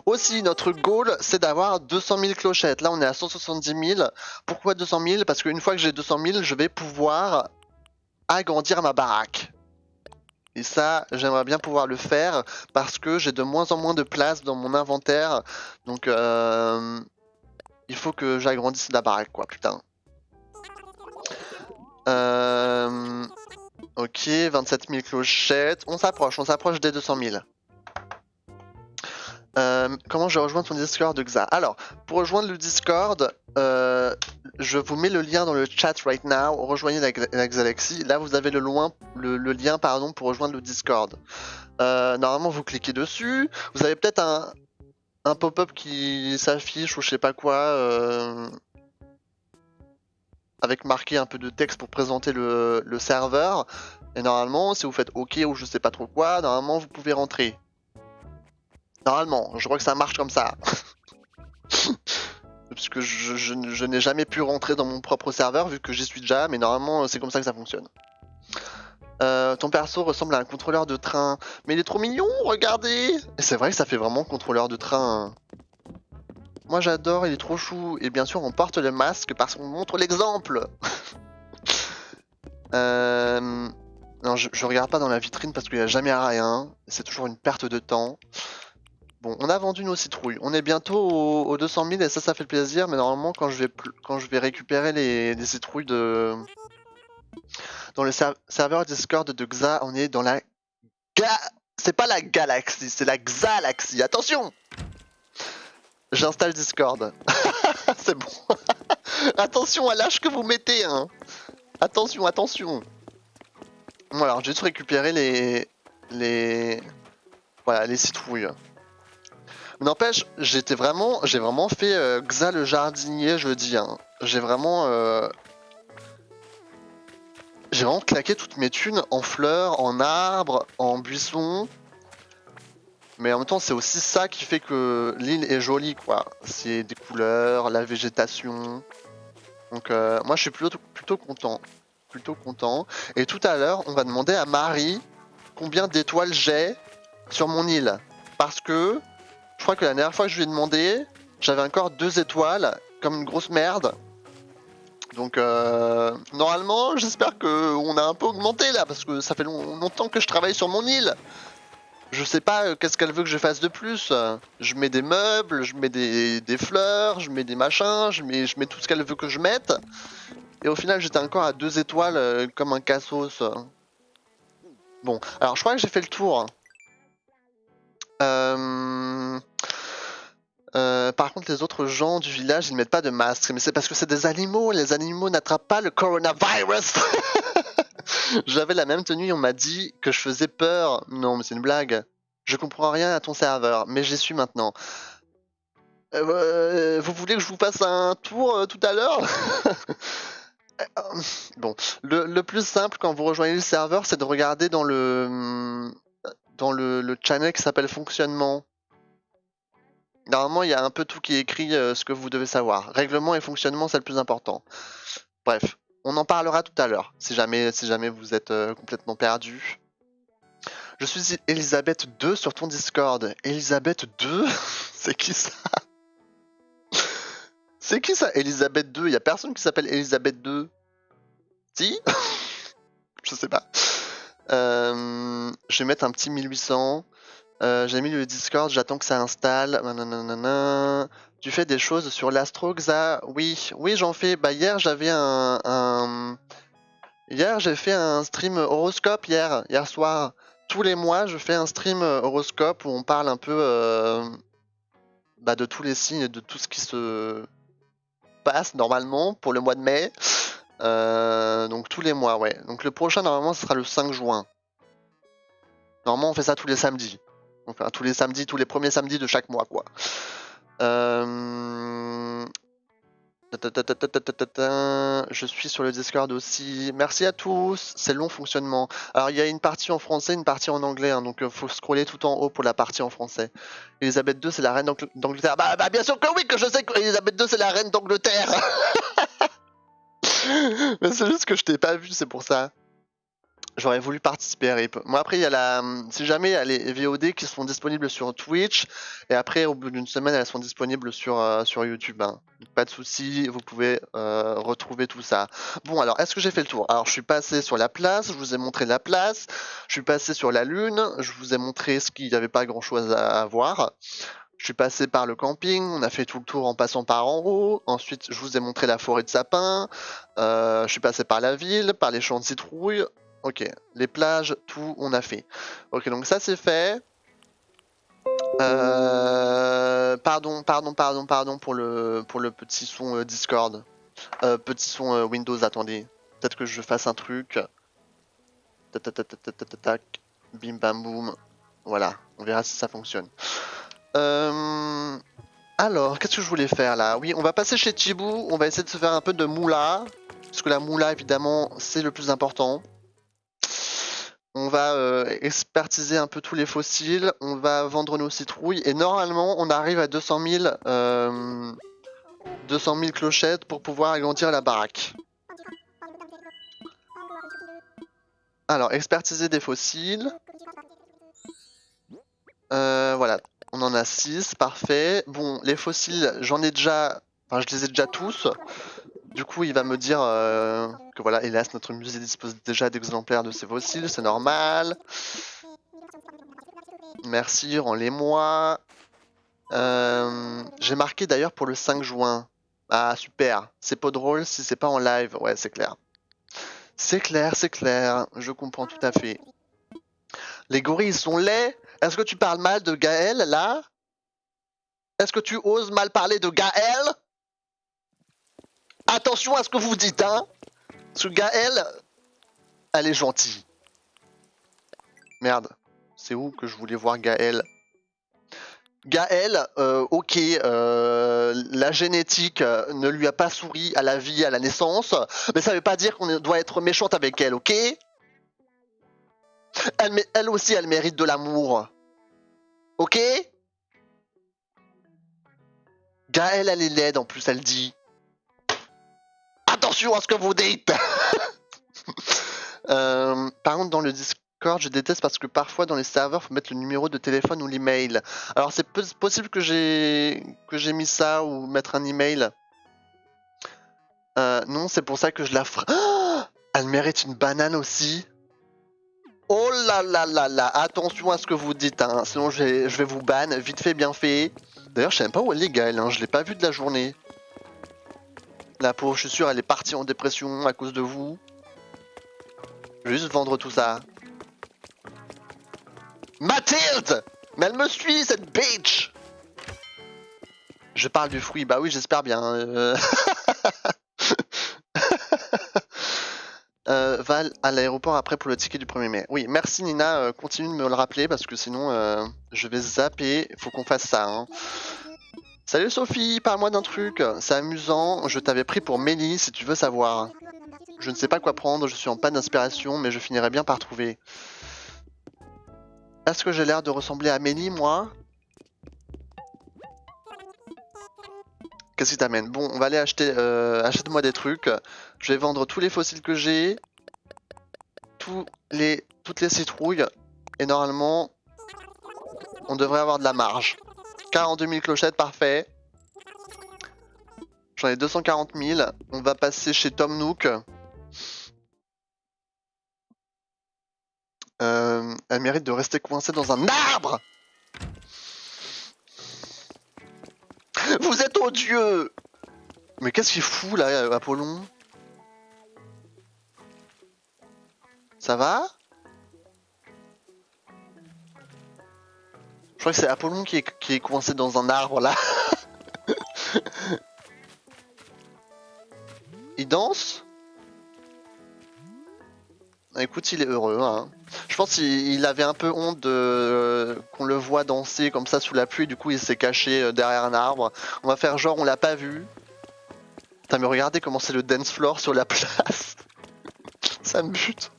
Speaker 1: Aussi, notre goal, c'est d'avoir 200 000 clochettes. Là, on est à 170 000. Pourquoi 200 000? Parce qu'une fois que j'ai 200 000, je vais pouvoir agrandir ma baraque. Et ça, j'aimerais bien pouvoir le faire parce que j'ai de moins en moins de place dans mon inventaire. Donc, il faut que j'agrandisse la baraque, quoi, putain. Ok, 27 000 clochettes. On s'approche des 200 000. Comment je rejoins ton Discord, Xa? Alors, pour rejoindre le Discord, je vous mets le lien dans le chat right now. Rejoignez la Galaxy. Là, vous avez le lien pour rejoindre le Discord. Normalement, vous cliquez dessus. Vous avez peut-être un pop-up qui s'affiche ou je sais pas quoi, avec marqué un peu de texte pour présenter le serveur. Et normalement, si vous faites OK ou je sais pas trop quoi, normalement, vous pouvez rentrer. Normalement, je crois que ça marche comme ça. Parce que je n'ai jamais pu rentrer dans mon propre serveur vu que j'y suis déjà, mais normalement c'est comme ça que ça fonctionne. Ton perso ressemble à un contrôleur de train. Mais il est trop mignon, regardez! Et c'est vrai que ça fait vraiment contrôleur de train. Moi j'adore, il est trop chou. Et bien sûr on porte le masque parce qu'on montre l'exemple. Non, je regarde pas dans la vitrine parce qu'il n'y a jamais rien. C'est toujours une perte de temps. Bon, on a vendu nos citrouilles. On est bientôt aux 200 000 et ça fait plaisir. Mais normalement, quand je vais récupérer les citrouilles dans le serveur Discord de Xa, on est dans la c'est pas la galaxie, c'est la Xalaxie. Attention! J'installe Discord. C'est bon. Attention à l'âge que vous mettez, hein. Attention, attention. Bon, alors, j'ai juste récupéré les citrouilles. N'empêche, j'ai vraiment fait Xa le jardinier jeudi. Hein. J'ai vraiment claqué toutes mes thunes en fleurs, en arbres, en buissons. Mais en même temps, c'est aussi ça qui fait que l'île est jolie, quoi. C'est des couleurs, la végétation. Donc moi, je suis plutôt content. Plutôt content. Et tout à l'heure, on va demander à Marie combien d'étoiles j'ai sur mon île. Parce que je crois que la dernière fois que je lui ai demandé, j'avais encore 2 étoiles, comme une grosse merde. Donc normalement, j'espère qu'on a un peu augmenté là, parce que ça fait longtemps que je travaille sur mon île. Je sais pas qu'est-ce qu'elle veut que je fasse de plus. Je mets des meubles, je mets des fleurs, je mets des machins, je mets tout ce qu'elle veut que je mette. Et au final, j'étais encore à 2 étoiles comme un cassos. Bon, alors je crois que j'ai fait le tour. Par contre, les autres gens du village, ils mettent pas de masque. Mais c'est parce que c'est des animaux. Les animaux n'attrapent pas le coronavirus. J'avais la même tenue, on m'a dit que je faisais peur. Non, mais c'est une blague. Je comprends rien à ton serveur, mais j'y suis maintenant. Vous voulez que je vous fasse un tour tout à l'heure? Bon, le plus simple quand vous rejoignez le serveur, c'est de regarder dans le channel qui s'appelle fonctionnement. Normalement, il y a un peu tout qui est écrit ce que vous devez savoir. Règlement et fonctionnement, c'est le plus important. Bref, on en parlera tout à l'heure, si jamais vous êtes complètement perdu. Je suis Elisabeth 2 sur ton Discord. Elisabeth 2? C'est qui ça? C'est qui ça, Elisabeth 2? Il y a personne qui s'appelle Elisabeth 2. Si? Je sais pas. Je vais mettre un petit 1800. J'ai mis le Discord, j'attends que ça installe. Nanana. Tu fais des choses sur l'Astroxa? Oui, j'en fais. Bah hier j'avais hier j'ai fait un stream horoscope hier soir. Tous les mois je fais un stream horoscope où on parle un peu de tous les signes et de tout ce qui se passe normalement pour le mois de mai. Donc tous les mois, ouais. Donc le prochain normalement ce sera le 5 juin. Normalement on fait ça tous les samedis. Enfin tous les samedis, tous les premiers samedis de chaque mois quoi. Je suis sur le Discord aussi. Merci à tous. C'est long fonctionnement. Alors il y a une partie en français, une partie en anglais, hein, donc faut scroller tout en haut pour la partie en français. Elisabeth II c'est la reine d'Angleterre. Bah bien sûr que oui, que je sais que Elisabeth II c'est la reine d'Angleterre. Mais c'est juste que je t'ai pas vu, c'est pour ça. J'aurais voulu participer à RIP. Moi après il y a si jamais il y a les VOD qui sont disponibles sur Twitch et après au bout d'une semaine elles sont disponibles sur YouTube. Hein. Pas de souci, vous pouvez retrouver tout ça. Bon alors est-ce que j'ai fait le tour? Alors je suis passé sur la place, je vous ai montré la place, je suis passé sur la lune, je vous ai montré ce qu'il n'y avait pas grand chose à voir. Je suis passé par le camping, on a fait tout le tour en passant par en haut. Ensuite, je vous ai montré la forêt de sapins. Je suis passé par la ville, par les champs de citrouilles. Ok, les plages, tout, on a fait. Ok, donc ça c'est fait. Pardon pour le petit son Discord. Petit son Windows, attendez. Peut-être que je fasse un truc. Tac, bim bam boum. Voilà, on verra si ça fonctionne. Alors, qu'est-ce que je voulais faire là? Oui, on va passer chez Chibou, on va essayer de se faire un peu de moula. Parce que la moula, évidemment, c'est le plus important. On va expertiser un peu tous les fossiles, on va vendre nos citrouilles et normalement on arrive à 200 000 clochettes pour pouvoir agrandir la baraque. Alors, expertiser des fossiles. Voilà, on en a 6, parfait. Bon, les fossiles, j'en ai déjà... Enfin, je les ai déjà tous. Du coup, il va me dire que voilà, hélas, notre musée dispose déjà d'exemplaires de ces fossiles, c'est normal. Merci, rends-les-moi. J'ai marqué d'ailleurs pour le 5 juin. Ah, super. C'est pas drôle si c'est pas en live. Ouais, c'est clair. C'est clair, je comprends tout à fait. Les gorilles sont laids. Est-ce que tu parles mal de Gaël, là? Est-ce que tu oses mal parler de Gaël? Attention à ce que vous dites, hein? Parce que Gaël, elle est gentille. Merde. C'est où que je voulais voir Gaël? Gaël, ok, la génétique ne lui a pas souri à la vie, à la naissance, mais ça veut pas dire qu'on doit être méchante avec elle, ok? Elle aussi, elle mérite de l'amour. Ok? Gaël, elle est laide, en plus, elle dit. Attention à ce que vous dites! Par contre, dans le Discord, je déteste parce que parfois, dans les serveurs, faut mettre le numéro de téléphone ou l'email. Alors, c'est possible que j'ai mis ça ou mettre un email. Non, c'est pour ça que je la ferai. Oh, elle mérite une banane aussi. Oh là là là là, attention à ce que vous dites, hein. Sinon je vais vous ban, vite fait, bien fait. D'ailleurs, je sais même pas où elle est, Gaëlle, hein. Je l'ai pas vue de la journée. La pauvre, je suis sûr, elle est partie en dépression à cause de vous. Je vais juste vendre tout ça. Mathilde! Mais elle me suit, cette bitch! Je parle du fruit, bah oui, j'espère bien. Va à l'aéroport après pour le ticket du 1er mai. Oui, merci Nina, continue de me le rappeler parce que sinon je vais zapper. Faut qu'on fasse ça. Hein. Salut Sophie, parle-moi d'un truc. C'est amusant, je t'avais pris pour Mélie si tu veux savoir. Je ne sais pas quoi prendre, je suis en panne d'inspiration, mais je finirai bien par trouver. Est-ce que j'ai l'air de ressembler à Mélie, moi? Qu'est-ce qui t'amène? Bon, on va aller acheter. Achète-moi des trucs. Je vais vendre tous les fossiles que j'ai. Toutes les citrouilles. Et normalement, on devrait avoir de la marge. 42 000 clochettes, parfait. J'en ai 240 000. On va passer chez Tom Nook. Elle mérite de rester coincée dans un arbre. Vous êtes odieux. Mais qu'est-ce qu'il fout là, Apollon? Ça va? Je crois que c'est Apollon qui est coincé dans un arbre là. Il danse? Écoute, il est heureux. Hein. Je pense qu'il avait un peu honte qu'on le voit danser comme ça sous la pluie. Du coup, il s'est caché derrière un arbre. On va faire genre on l'a pas vu. Putain, mais regardez comment c'est le dance floor sur la place. Ça me bute.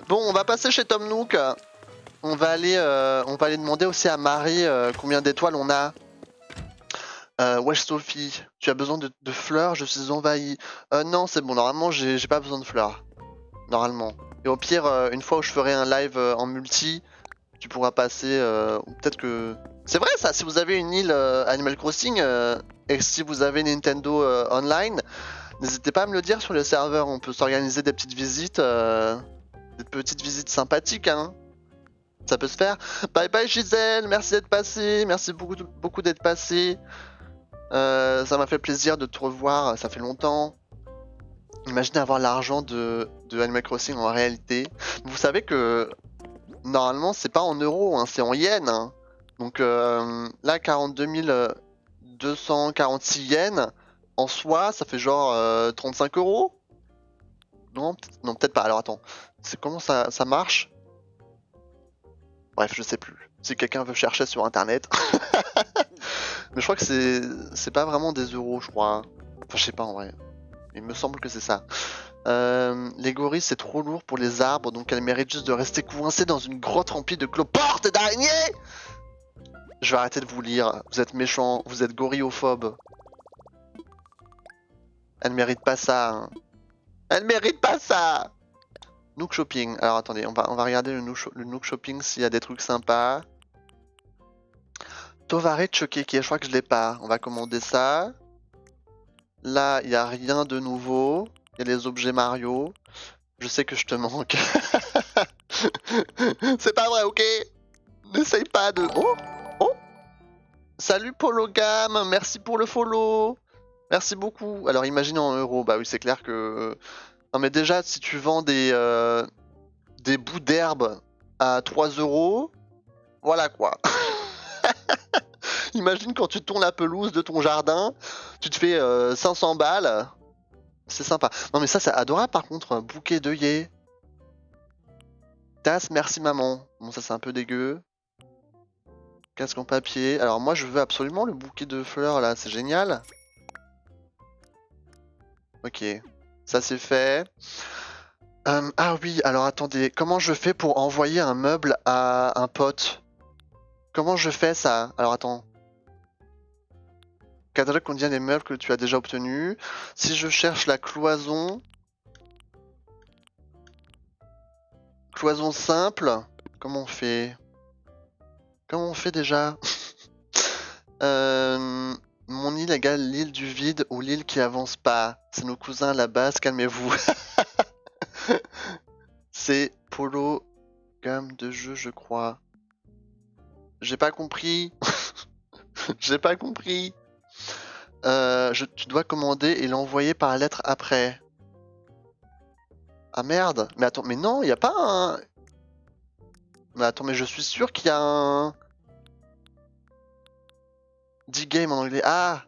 Speaker 1: Bon, on va passer chez Tom Nook. On va aller demander aussi à Marie combien d'étoiles on a. Wesh Sophie, tu as besoin de fleurs? Je suis envahi. Non, c'est bon. Normalement, j'ai pas besoin de fleurs. Normalement. Et au pire, une fois où je ferai un live en multi, tu pourras passer. Ou peut-être que. C'est vrai ça. Si vous avez une île Animal Crossing et si vous avez Nintendo Online, n'hésitez pas à me le dire sur le serveur. On peut s'organiser des petites visites. Des petites visites sympathiques, hein. Ça peut se faire. Bye bye Gisèle, merci d'être passé, merci beaucoup d'être passé. Ça m'a fait plaisir de te revoir, ça fait longtemps. Imaginez avoir l'argent de Animal Crossing en réalité. Vous savez que normalement c'est pas en euros, hein, c'est en yens. Hein. Donc là 42 246 yens, en soi ça fait genre 35 euros. Non, peut-être pas. Alors attends, c'est comment ça marche? Bref, je sais plus. Si quelqu'un veut chercher sur internet. Mais je crois que c'est pas vraiment des euros, je crois. Enfin, je sais pas en vrai. Il me semble que c'est ça. Les gorilles, c'est trop lourd pour les arbres, donc elles méritent juste de rester coincées dans une grotte remplie de cloportes et d'araignées. Je vais arrêter de vous lire. Vous êtes méchants, vous êtes gorillophobe. Elles méritent pas ça. Hein. Elles méritent pas ça. Nook Shopping. Alors attendez, on va regarder le Nook Shopping s'il y a des trucs sympas. Tovare Chokeke, je crois que je l'ai pas. On va commander ça. Là, il n'y a rien de nouveau. Il y a les objets Mario. Je sais que je te manque. C'est pas vrai, ok? N'essaye pas de... Oh! Oh! Salut Pologam, merci pour le follow. Merci beaucoup. Alors imagine en euros. Bah oui, c'est clair que... Non mais déjà, si tu vends des bouts d'herbe à 3 euros, voilà quoi. Imagine quand tu tournes la pelouse de ton jardin, tu te fais 500 balles. C'est sympa. Non mais ça c'est adorable par contre, un bouquet d'œillets. Tasse, merci maman. Bon ça c'est un peu dégueu. Casque en papier. Alors moi je veux absolument le bouquet de fleurs là, c'est génial. Ok, ça c'est fait. Ah oui, alors attendez, comment je fais pour envoyer un meuble à un pote? Comment je fais ça? Alors attends. Catalogue contient les meubles que tu as déjà obtenus. Si je cherche la cloison... Cloison simple. Comment on fait? Comment on fait déjà? Mon île égale l'île du vide ou l'île qui avance pas. C'est nos cousins à la base, calmez-vous. C'est Polo gamme de jeu, je crois. J'ai pas compris. J'ai pas compris. Tu dois commander et l'envoyer par lettre après. Ah merde. Mais attends, mais non, y a pas un... Mais attends, mais je suis sûr qu'il y a un... D-game en anglais. Ah!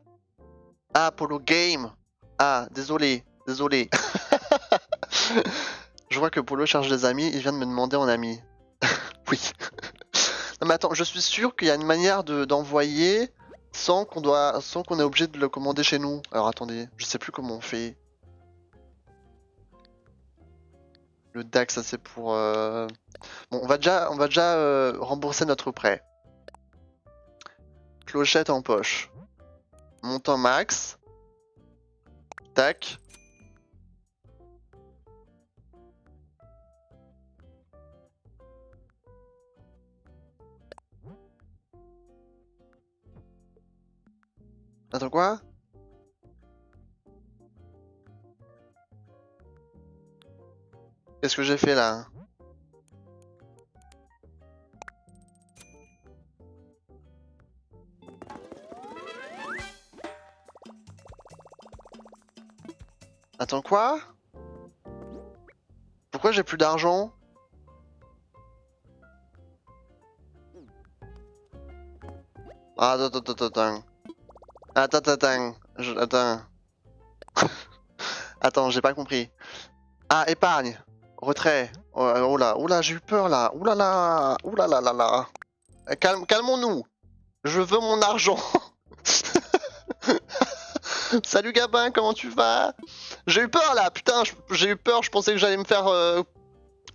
Speaker 1: Ah, Apollo Game! Ah, désolé, désolé. Je vois que Polo cherche des amis, il vient de me demander en ami. Oui. Non mais attends, je suis sûr qu'il y a une manière d'envoyer sans qu'on est obligé de le commander chez nous. Alors attendez, je sais plus comment on fait. Le DAC, ça c'est pour... Bon, on va déjà rembourser notre prêt. Clochette en poche. Montant max. Tac. Attends quoi? Qu'est-ce que j'ai fait là? Attends quoi? Pourquoi j'ai plus d'argent? Ah, attends. Attends. Attends, j'ai pas compris. Ah, épargne. Retrait. Oh là, j'ai eu peur là. Ouh là là. Calmons-nous. Je veux mon argent. Salut Gabin, comment tu vas? J'ai eu peur là, putain, j'ai eu peur, je pensais que j'allais me faire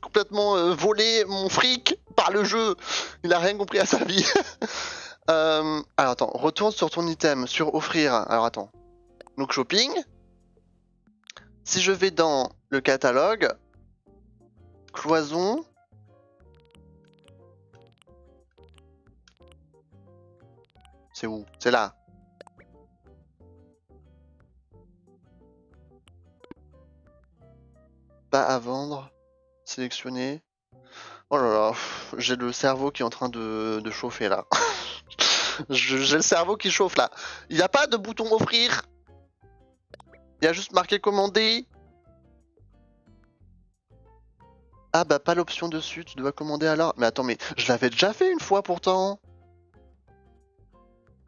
Speaker 1: complètement voler mon fric par le jeu. Il a rien compris à sa vie. Alors attends, retourne sur ton item, sur offrir. Alors attends. Donc shopping. Si je vais dans le catalogue, cloison. C'est où? C'est là. Pas à vendre. Sélectionner. Oh là là, j'ai le cerveau qui est en train de chauffer là. J'ai le cerveau qui chauffe là. Il n'y a pas de bouton offrir. Il y a juste marqué commander. Ah bah pas l'option dessus, tu dois commander alors. Mais attends, mais je l'avais déjà fait une fois pourtant.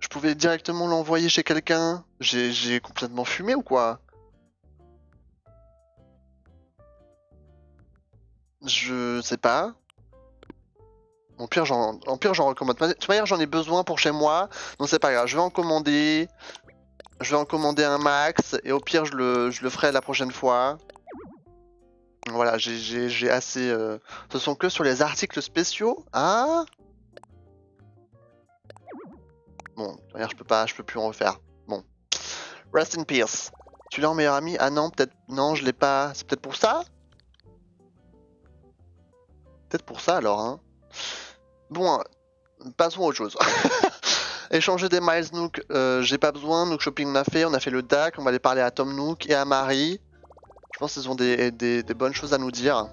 Speaker 1: Je pouvais directement l'envoyer chez quelqu'un. J'ai complètement fumé ou quoi? Je sais pas. Au pire, j'en recommande. De toute manière, j'en ai besoin pour chez moi. Donc c'est pas grave, je vais en commander. Je vais en commander un max. Et au pire, je le ferai la prochaine fois. Voilà, j'ai assez... Ce sont que sur les articles spéciaux. Ah. Bon, d'ailleurs, je peux plus en refaire. Bon. Rest in peace. Tu l'as en meilleur ami? Ah non, peut-être... Non, je l'ai pas. C'est peut-être pour ça? Peut-être pour ça, alors, hein. Bon, passons à autre chose. Échanger des miles Nook, j'ai pas besoin. Nook Shopping on a fait le DAC. On va aller parler à Tom Nook et à Marie. Je pense qu'ils ont des bonnes choses à nous dire.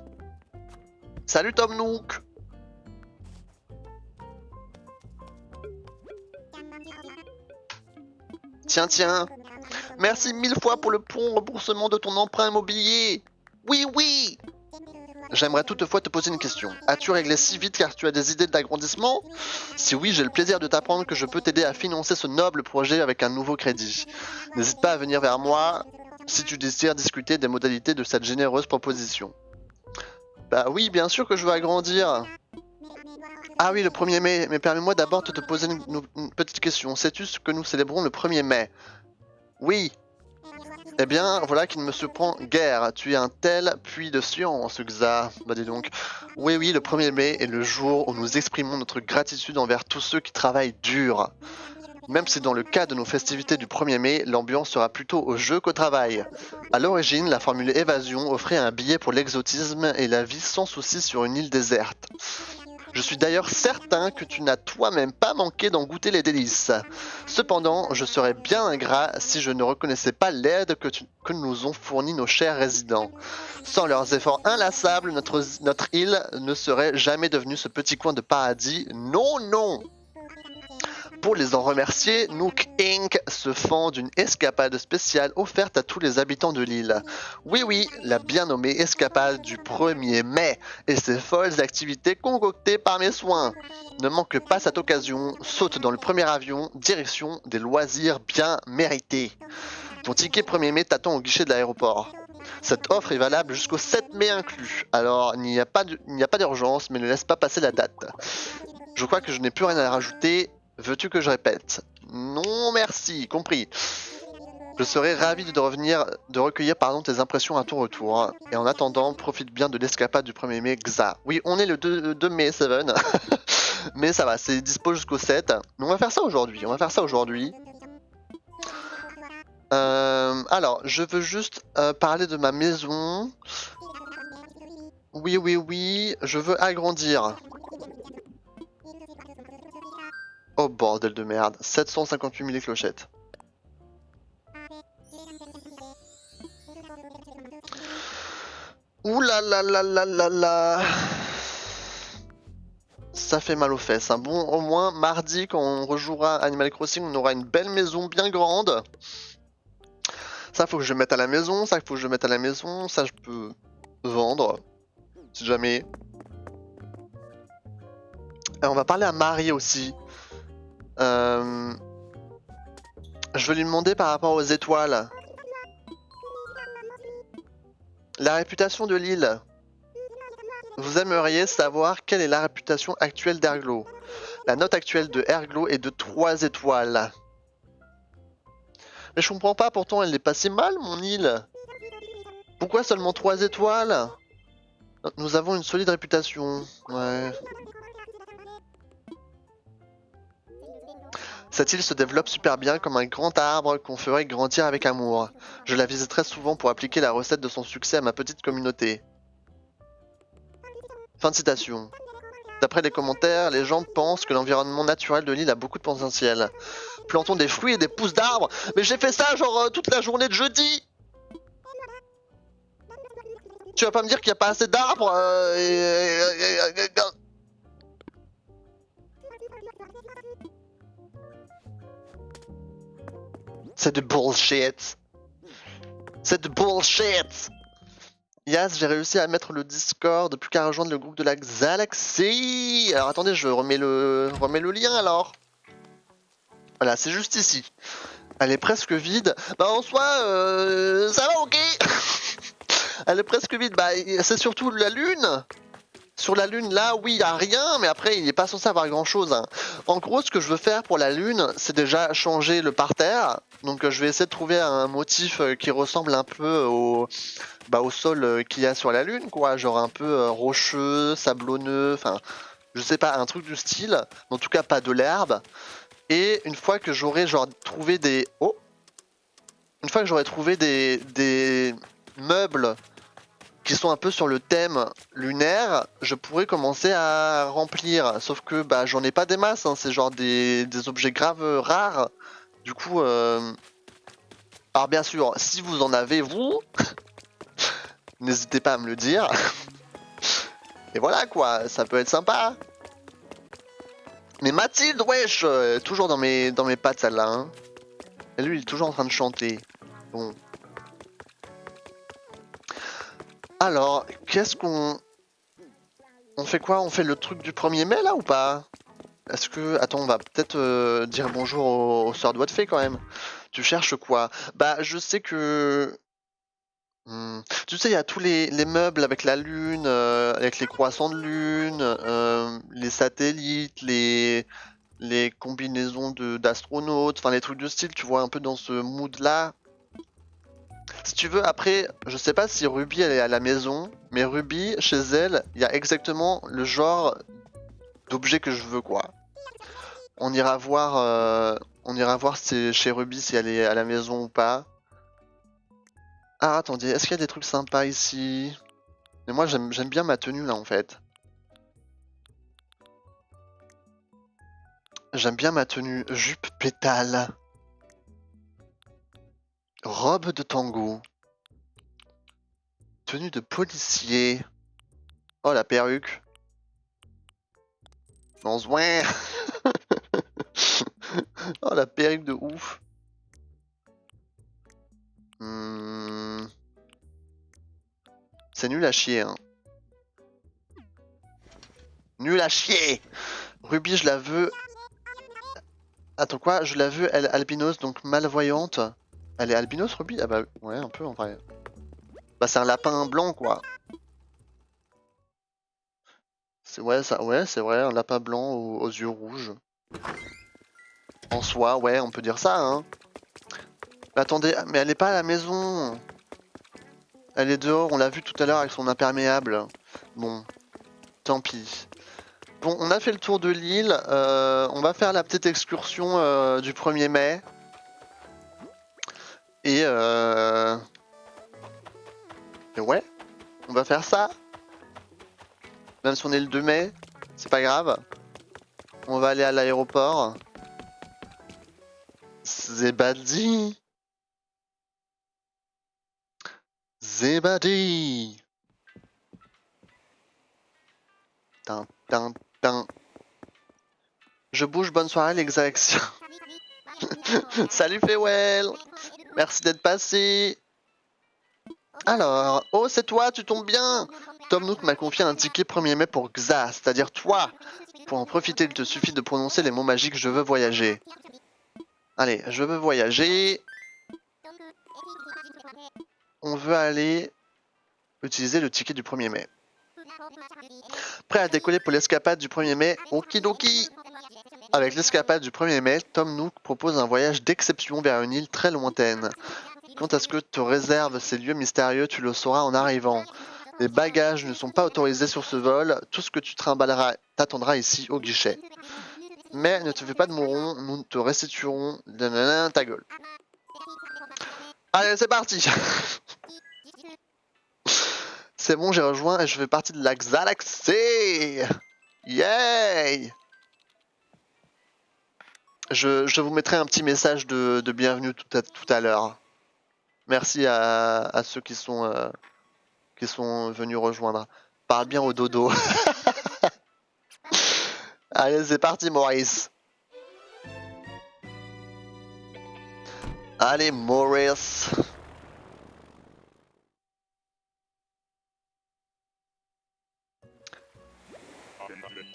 Speaker 1: Salut Tom Nook! Tiens. Merci 1000 fois pour le prompt remboursement de ton emprunt immobilier. Oui. J'aimerais toutefois te poser une question. As-tu réglé si vite car tu as des idées d'agrandissement? Si oui, j'ai le plaisir de t'apprendre que je peux t'aider à financer ce noble projet avec un nouveau crédit. N'hésite pas à venir vers moi si tu désires discuter des modalités de cette généreuse proposition. Bah oui, bien sûr que je veux agrandir. Ah oui, le 1er mai. Mais permets-moi d'abord de te poser une petite question. Sais-tu ce que nous célébrons le 1er mai? Oui. Eh bien, voilà qui ne me surprend guère. Tu es un tel puits de science, Xa. Bah dis donc. Oui, le 1er mai est le jour où nous exprimons notre gratitude envers tous ceux qui travaillent dur. Même si dans le cas de nos festivités du 1er mai, l'ambiance sera plutôt au jeu qu'au travail. À l'origine, la formule évasion offrait un billet pour l'exotisme et la vie sans souci sur une île déserte. Je suis d'ailleurs certain que tu n'as toi-même pas manqué d'en goûter les délices. Cependant, je serais bien ingrat si je ne reconnaissais pas l'aide que nous ont fournie nos chers résidents. Sans leurs efforts inlassables, notre île ne serait jamais devenue ce petit coin de paradis. Non. Pour les en remercier, Nook Inc. se fend d'une escapade spéciale offerte à tous les habitants de l'île. Oui, la bien nommée escapade du 1er mai et ses folles activités concoctées par mes soins. Ne manque pas cette occasion, saute dans le premier avion, direction des loisirs bien mérités. Ton ticket 1er mai t'attend au guichet de l'aéroport. Cette offre est valable jusqu'au 7 mai inclus, alors il n'y a pas d'urgence, mais ne laisse pas passer la date. Je crois que je n'ai plus rien à rajouter. Veux-tu que je répète? Non, merci, compris. Je serai ravi de recueillir tes impressions à ton retour. Et en attendant, profite bien de l'escapade du 1er mai, Xa. Oui, on est le 2 mai, Seven. Mais ça va, c'est dispo jusqu'au 7. Mais on va faire ça aujourd'hui. Alors, je veux juste parler de ma maison. Oui, je veux agrandir. Oh bordel de merde, 758 000 clochettes. Ouh là là là là là là. Ça fait mal aux fesses. Hein. Bon, au moins, mardi, quand on rejouera Animal Crossing, on aura une belle maison bien grande. Ça, faut que je mette à la maison. Ça, je peux vendre. Si jamais. Et on va parler à Marie aussi. Je vais lui demander par rapport aux étoiles. La réputation de l'île. Vous aimeriez savoir quelle est la réputation actuelle d'Erglo. La note actuelle de Erglo est de 3 étoiles. Mais je comprends pas, pourtant elle n'est pas si mal, mon île. Pourquoi seulement 3 étoiles? Nous avons une solide réputation. Ouais. Cette île se développe super bien comme un grand arbre qu'on ferait grandir avec amour. Je la visite très souvent pour appliquer la recette de son succès à ma petite communauté. Fin de citation. D'après les commentaires, les gens pensent que l'environnement naturel de l'île a beaucoup de potentiel. Plantons des fruits et des pousses d'arbres. Mais j'ai fait ça genre toute la journée de jeudi. Tu vas pas me dire qu'il n'y a pas assez d'arbres C'est de bullshit. C'est de bullshit. Yes, j'ai réussi à mettre le Discord, plus qu'à rejoindre le groupe de la Galaxie. Alors attendez, je remets le lien alors. Voilà, c'est juste ici. Elle est presque vide. Bah en soi, ça va, ok. Elle est presque vide. Bah c'est surtout la lune. Sur la lune, là, oui, il n'y a rien, mais après, il n'est pas censé avoir grand-chose. Hein. En gros, ce que je veux faire pour la lune, c'est déjà changer le parterre. Donc, je vais essayer de trouver un motif qui ressemble un peu au sol qu'il y a sur la lune, quoi. Genre un peu rocheux, sablonneux, enfin, je sais pas, un truc du style. En tout cas, pas de l'herbe. Et une fois que j'aurai, genre, trouvé des... Oh! Une fois que j'aurai trouvé des meubles qui sont un peu sur le thème lunaire, je pourrais commencer à remplir. Sauf que bah j'en ai pas des masses, hein. C'est genre des objets graves rares. Du coup, alors bien sûr, si vous en avez vous, n'hésitez pas à me le dire. Et voilà quoi, ça peut être sympa. Mais Mathilde, wesh, toujours dans mes pattes celle-là. Hein. Et lui, il est toujours en train de chanter. Bon. Alors, qu'est-ce qu'on... On fait quoi? On fait le truc du 1er mai là ou pas? Est-ce que... Attends, on va peut-être dire bonjour aux sœurs doigts de fée quand même. Tu cherches quoi? Bah, je sais que... Tu sais, il y a tous les meubles avec la lune, avec les croissants de lune, les satellites, les combinaisons d'astronautes, enfin les trucs de style, tu vois, un peu dans ce mood-là. Si tu veux, après, je sais pas si Ruby elle est à la maison, mais Ruby, chez elle, il y a exactement le genre d'objet que je veux, quoi. On ira voir chez Ruby si elle est à la maison ou pas. Ah, attendez, est-ce qu'il y a des trucs sympas ici? Mais moi, j'aime bien ma tenue, là, en fait. J'aime bien ma tenue. Jupe pétale. Robe de tango. Tenue de policier. Oh, la perruque. Non, zouin. Oh la perruque de ouf. C'est nul à chier, hein. Nul à chier. Ruby, je la veux... Attends quoi? Je la veux, elle albinos, donc malvoyante. Elle est albinos, Ruby? Ah bah ouais, un peu en vrai. Bah c'est un lapin blanc, quoi. Ouais, ça, ouais, c'est vrai, un lapin blanc aux yeux rouges. En soi, ouais, on peut dire ça, hein. Mais attendez, mais elle est pas à la maison. Elle est dehors, on l'a vu tout à l'heure avec son imperméable. Bon, tant pis. Bon, on a fait le tour de l'île. On va faire la petite excursion du 1er mai. Et ouais, on va faire ça. Même si on est le 2 mai, c'est pas grave. On va aller à l'aéroport. Zebadi. Zebadi. Tin, tin, tin. Je bouge, bonne soirée l'exaction. Salut Fewell. Merci d'être passé. Alors, oh c'est toi, tu tombes bien. Tom Nook m'a confié un ticket 1er mai pour Xa, c'est-à-dire toi. Pour en profiter, il te suffit de prononcer les mots magiques je veux voyager. Allez, je veux voyager. On veut aller utiliser le ticket du 1er mai. Prêt à décoller pour l'escapade du 1er mai? Okidoki. Avec l'escapade du 1er mai, Tom Nook propose un voyage d'exception vers une île très lointaine. Quant à ce que te réserve ces lieux mystérieux, tu le sauras en arrivant. Les bagages ne sont pas autorisés sur ce vol, tout ce que tu trimballeras t'attendra ici au guichet. Mais ne te fais pas de mouron, nous te restituerons ta gueule. Allez, c'est parti. C'est bon, j'ai rejoint et je fais partie de la Galaxie. Yay! Je vous mettrai un petit message de bienvenue tout à l'heure. Merci à ceux qui sont venus rejoindre. Parle bien au dodo. Allez, c'est parti, Maurice. Allez, Maurice.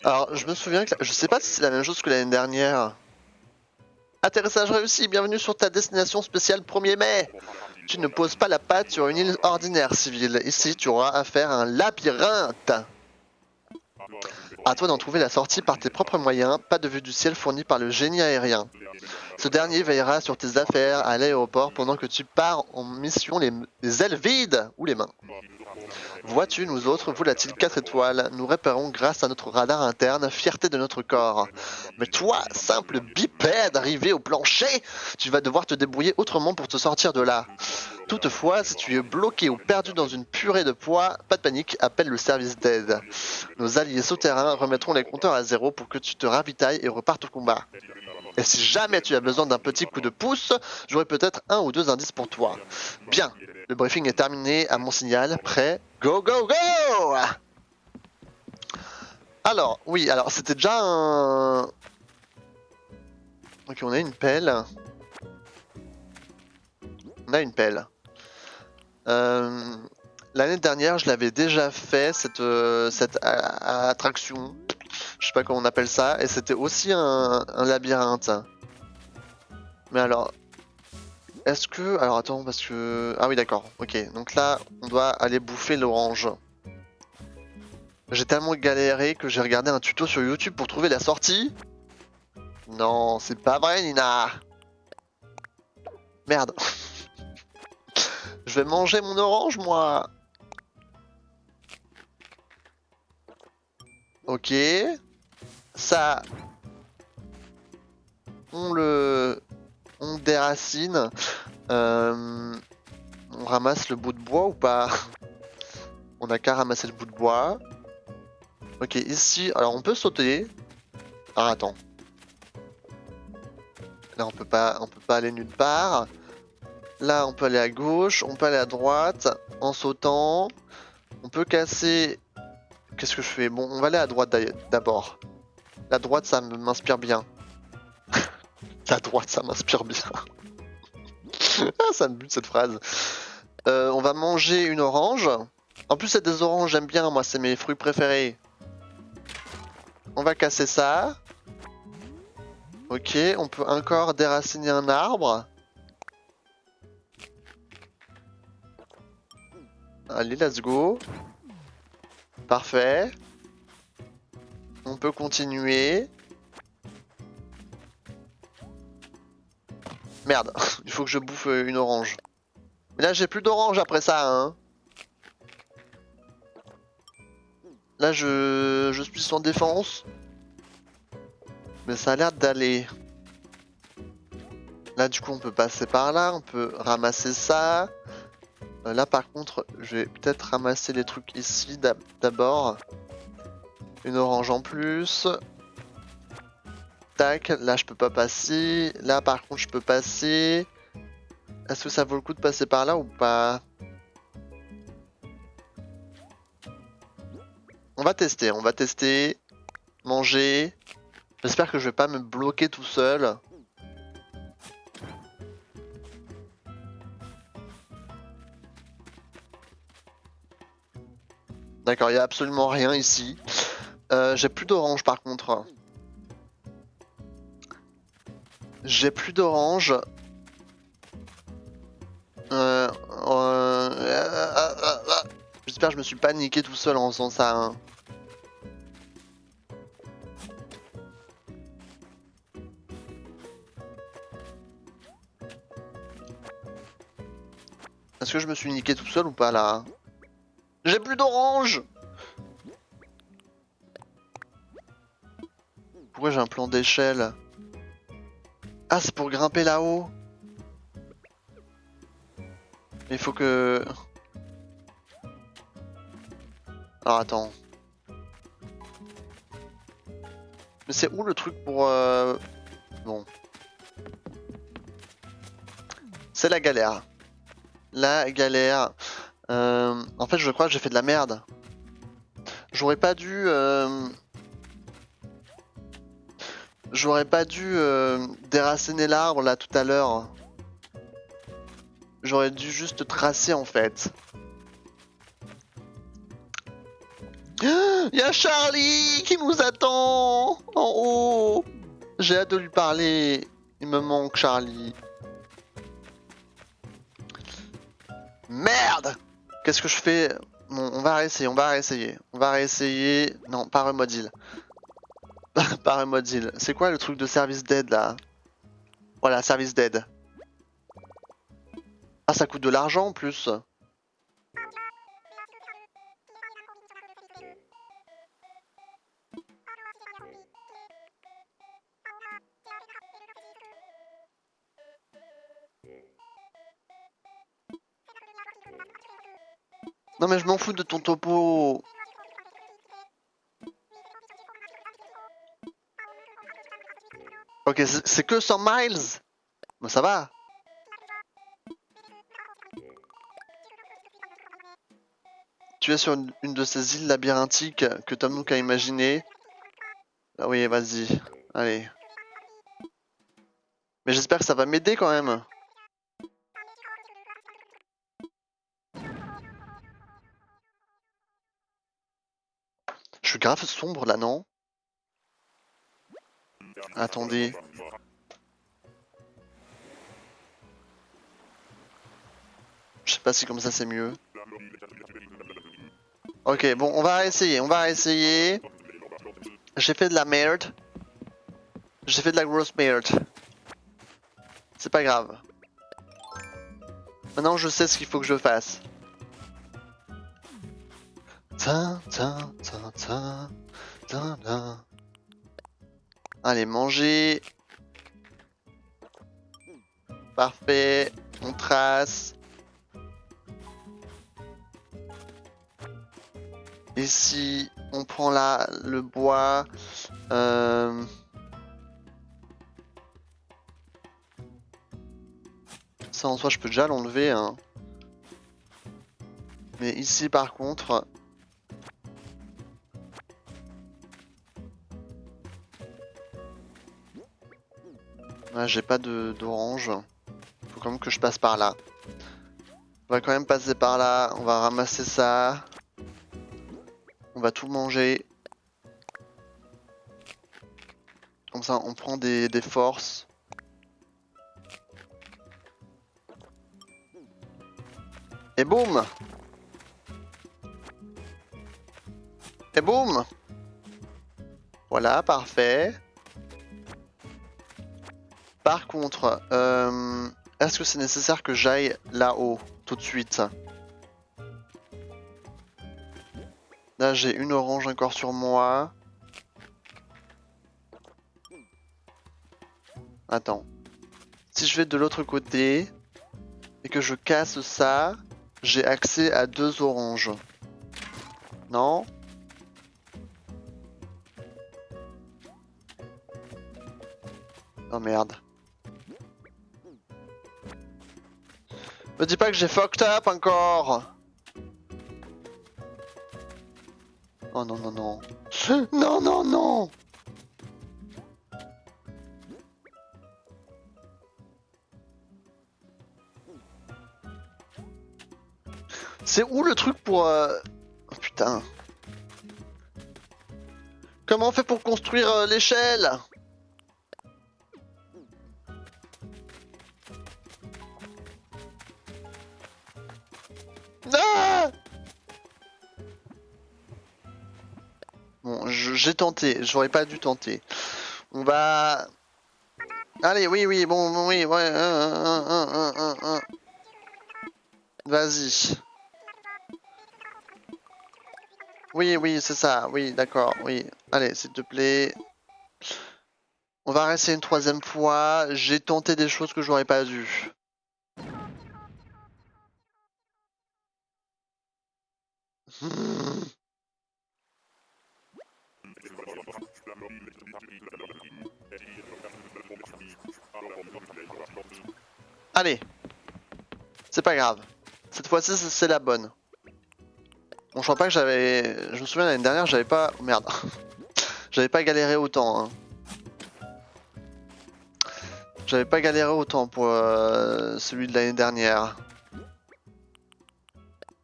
Speaker 1: Alors, je me souviens que... Je sais pas si c'est la même chose que l'année dernière. Atterrissage réussi, bienvenue sur ta destination spéciale 1er mai. Tu ne poses pas la patte sur une île ordinaire civile. Ici, tu auras affaire à un labyrinthe. À toi d'en trouver la sortie par tes propres moyens, pas de vue du ciel fournie par le génie aérien. Ce dernier veillera sur tes affaires à l'aéroport pendant que tu pars en mission les ailes vides ou les mains. Vois-tu, nous autres, volatile 4 étoiles, nous réparons grâce à notre radar interne, fierté de notre corps. Mais toi, simple bipède arrivé au plancher, tu vas devoir te débrouiller autrement pour te sortir de là. Toutefois, si tu es bloqué ou perdu dans une purée de poids, pas de panique, appelle le service d'aide. Nos alliés souterrains remettront les compteurs à zéro pour que tu te ravitailles et repartes au combat. Et si jamais tu as besoin d'un petit coup de pouce, j'aurai peut-être 1 ou 2 indices pour toi. Bien, le briefing est terminé, à mon signal, prêt, go go go! Alors, oui, alors c'était déjà un... Ok, on a une pelle. On a une pelle. L'année dernière, je l'avais déjà fait, cette attraction. Je sais pas comment on appelle ça. Et c'était aussi un labyrinthe. Mais alors... Est-ce que... Alors attends, parce que... Ah oui, d'accord. Ok, donc là, on doit aller bouffer l'orange. J'ai tellement galéré que j'ai regardé un tuto sur YouTube pour trouver la sortie. Non, c'est pas vrai, Nina. Merde. Je vais manger mon orange, moi. Ok. Ça... On déracine. On ramasse le bout de bois ou pas? On a qu'à ramasser le bout de bois. Ok, ici, alors on peut sauter. Ah, attends. Là, on peut pas aller nulle part. Là, on peut aller à gauche, on peut aller à droite en sautant. On peut casser... Qu'est-ce que je fais? Bon, on va aller à droite d'abord. La droite, ça m'inspire bien. La droite, ça m'inspire bien. Ah, ça me bute cette phrase. On va manger une orange. En plus, c'est des oranges, j'aime bien, moi, c'est mes fruits préférés. On va casser ça. Ok, on peut encore déraciner un arbre. Allez, let's go. Parfait. On peut continuer. Merde, il faut que je bouffe une orange. Mais là, j'ai plus d'orange après ça, hein. Là, je suis sans défense. Mais ça a l'air d'aller. Là, du coup, on peut passer par là. On peut ramasser ça. Là, par contre, je vais peut-être ramasser les trucs ici d'abord. Une orange en plus. Tac, là, je peux pas passer. Là, par contre, je peux passer. Est-ce que ça vaut le coup de passer par là ou pas? On va tester, on va tester. Manger. J'espère que je vais pas me bloquer tout seul. D'accord, il n'y a absolument rien ici. J'ai plus d'orange par contre. J'ai plus d'orange. J'espère que je me suis pas niqué tout seul en faisant ça. Hein. Est-ce que je me suis niqué tout seul ou pas là? J'ai plus d'orange! Pourquoi j'ai un plan d'échelle? Ah, c'est pour grimper là-haut. Il faut que... Alors attends. Mais c'est où le truc pour... Bon. C'est la galère. La galère. En fait, je crois que j'ai fait de la merde. J'aurais pas dû... J'aurais pas dû déraciner l'arbre là tout à l'heure. J'aurais dû juste tracer en fait. Il y a Charlie qui nous attend en haut. J'ai hâte de lui parler. Il me manque Charlie. Merde! Qu'est-ce que je fais? Bon, on va réessayer, on va réessayer. On va réessayer. Non, pas remodile. Pas remodile. C'est quoi le truc de service d'aide là? Voilà, service d'aide. Ah, ça coûte de l'argent en plus. Non mais je m'en fous de ton topo. Ok, c'est que 100 miles. Bon, ça va. Tu es sur une de ces îles labyrinthiques que Tom Nook a imaginées. Ah oui, vas-y. Allez. Mais j'espère que ça va m'aider quand même. Je suis grave sombre là, non? Attendez. Je sais pas si comme ça c'est mieux. Ok, bon, on va essayer, on va essayer. J'ai fait de la merde. J'ai fait de la grosse merde. C'est pas grave. Maintenant je sais ce qu'il faut que je fasse. Allez, manger. Parfait. On trace. Ici, on prend là le bois. Ça en soi, je peux déjà l'enlever. Hein. Mais ici, par contre... Ouais, j'ai pas d'orange. Faut quand même que je passe par là. On va quand même passer par là. On va ramasser ça. On va tout manger. Comme ça, on prend des forces. Et boum! Et boum! Voilà, parfait. Par contre, est-ce que c'est nécessaire que j'aille là-haut tout de suite? Là, j'ai une orange encore sur moi. Attends. Si je vais de l'autre côté et que je casse ça, j'ai accès à 2 oranges. Non? Oh merde. Me dis pas que j'ai fucked up encore! Oh non, non, non. Non, non, non! C'est où le truc pour... Oh putain. Comment on fait pour construire l'échelle? Ah! Bon, j'ai tenté, j'aurais pas dû tenter. On va... Allez, oui, oui, bon, oui, ouais, Vas-y. Oui, oui, c'est ça, oui, d'accord, oui. Allez, s'il te plaît. On va rester une 3e fois. J'ai tenté des choses que j'aurais pas dû. Allez. C'est pas grave. Cette fois-ci, c'est la bonne. Bon, je crois pas que j'avais... Je me souviens l'année dernière, j'avais pas... Oh, merde. J'avais pas galéré autant. Hein. J'avais pas galéré autant pour celui de l'année dernière.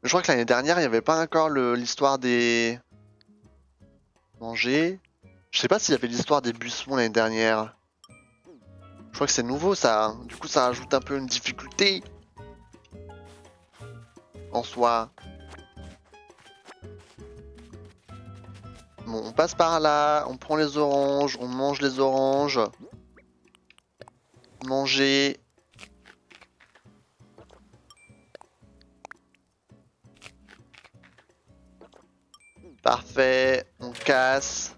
Speaker 1: Je crois que l'année dernière, il n'y avait pas encore l'histoire des... Manger. Je sais pas s'il y avait l'histoire des buissons l'année dernière. Je crois que c'est nouveau ça. Hein. Du coup, ça ajoute un peu une difficulté. En soi. Bon, on passe par là, on prend les oranges, on mange les oranges. Manger. Parfait, on casse.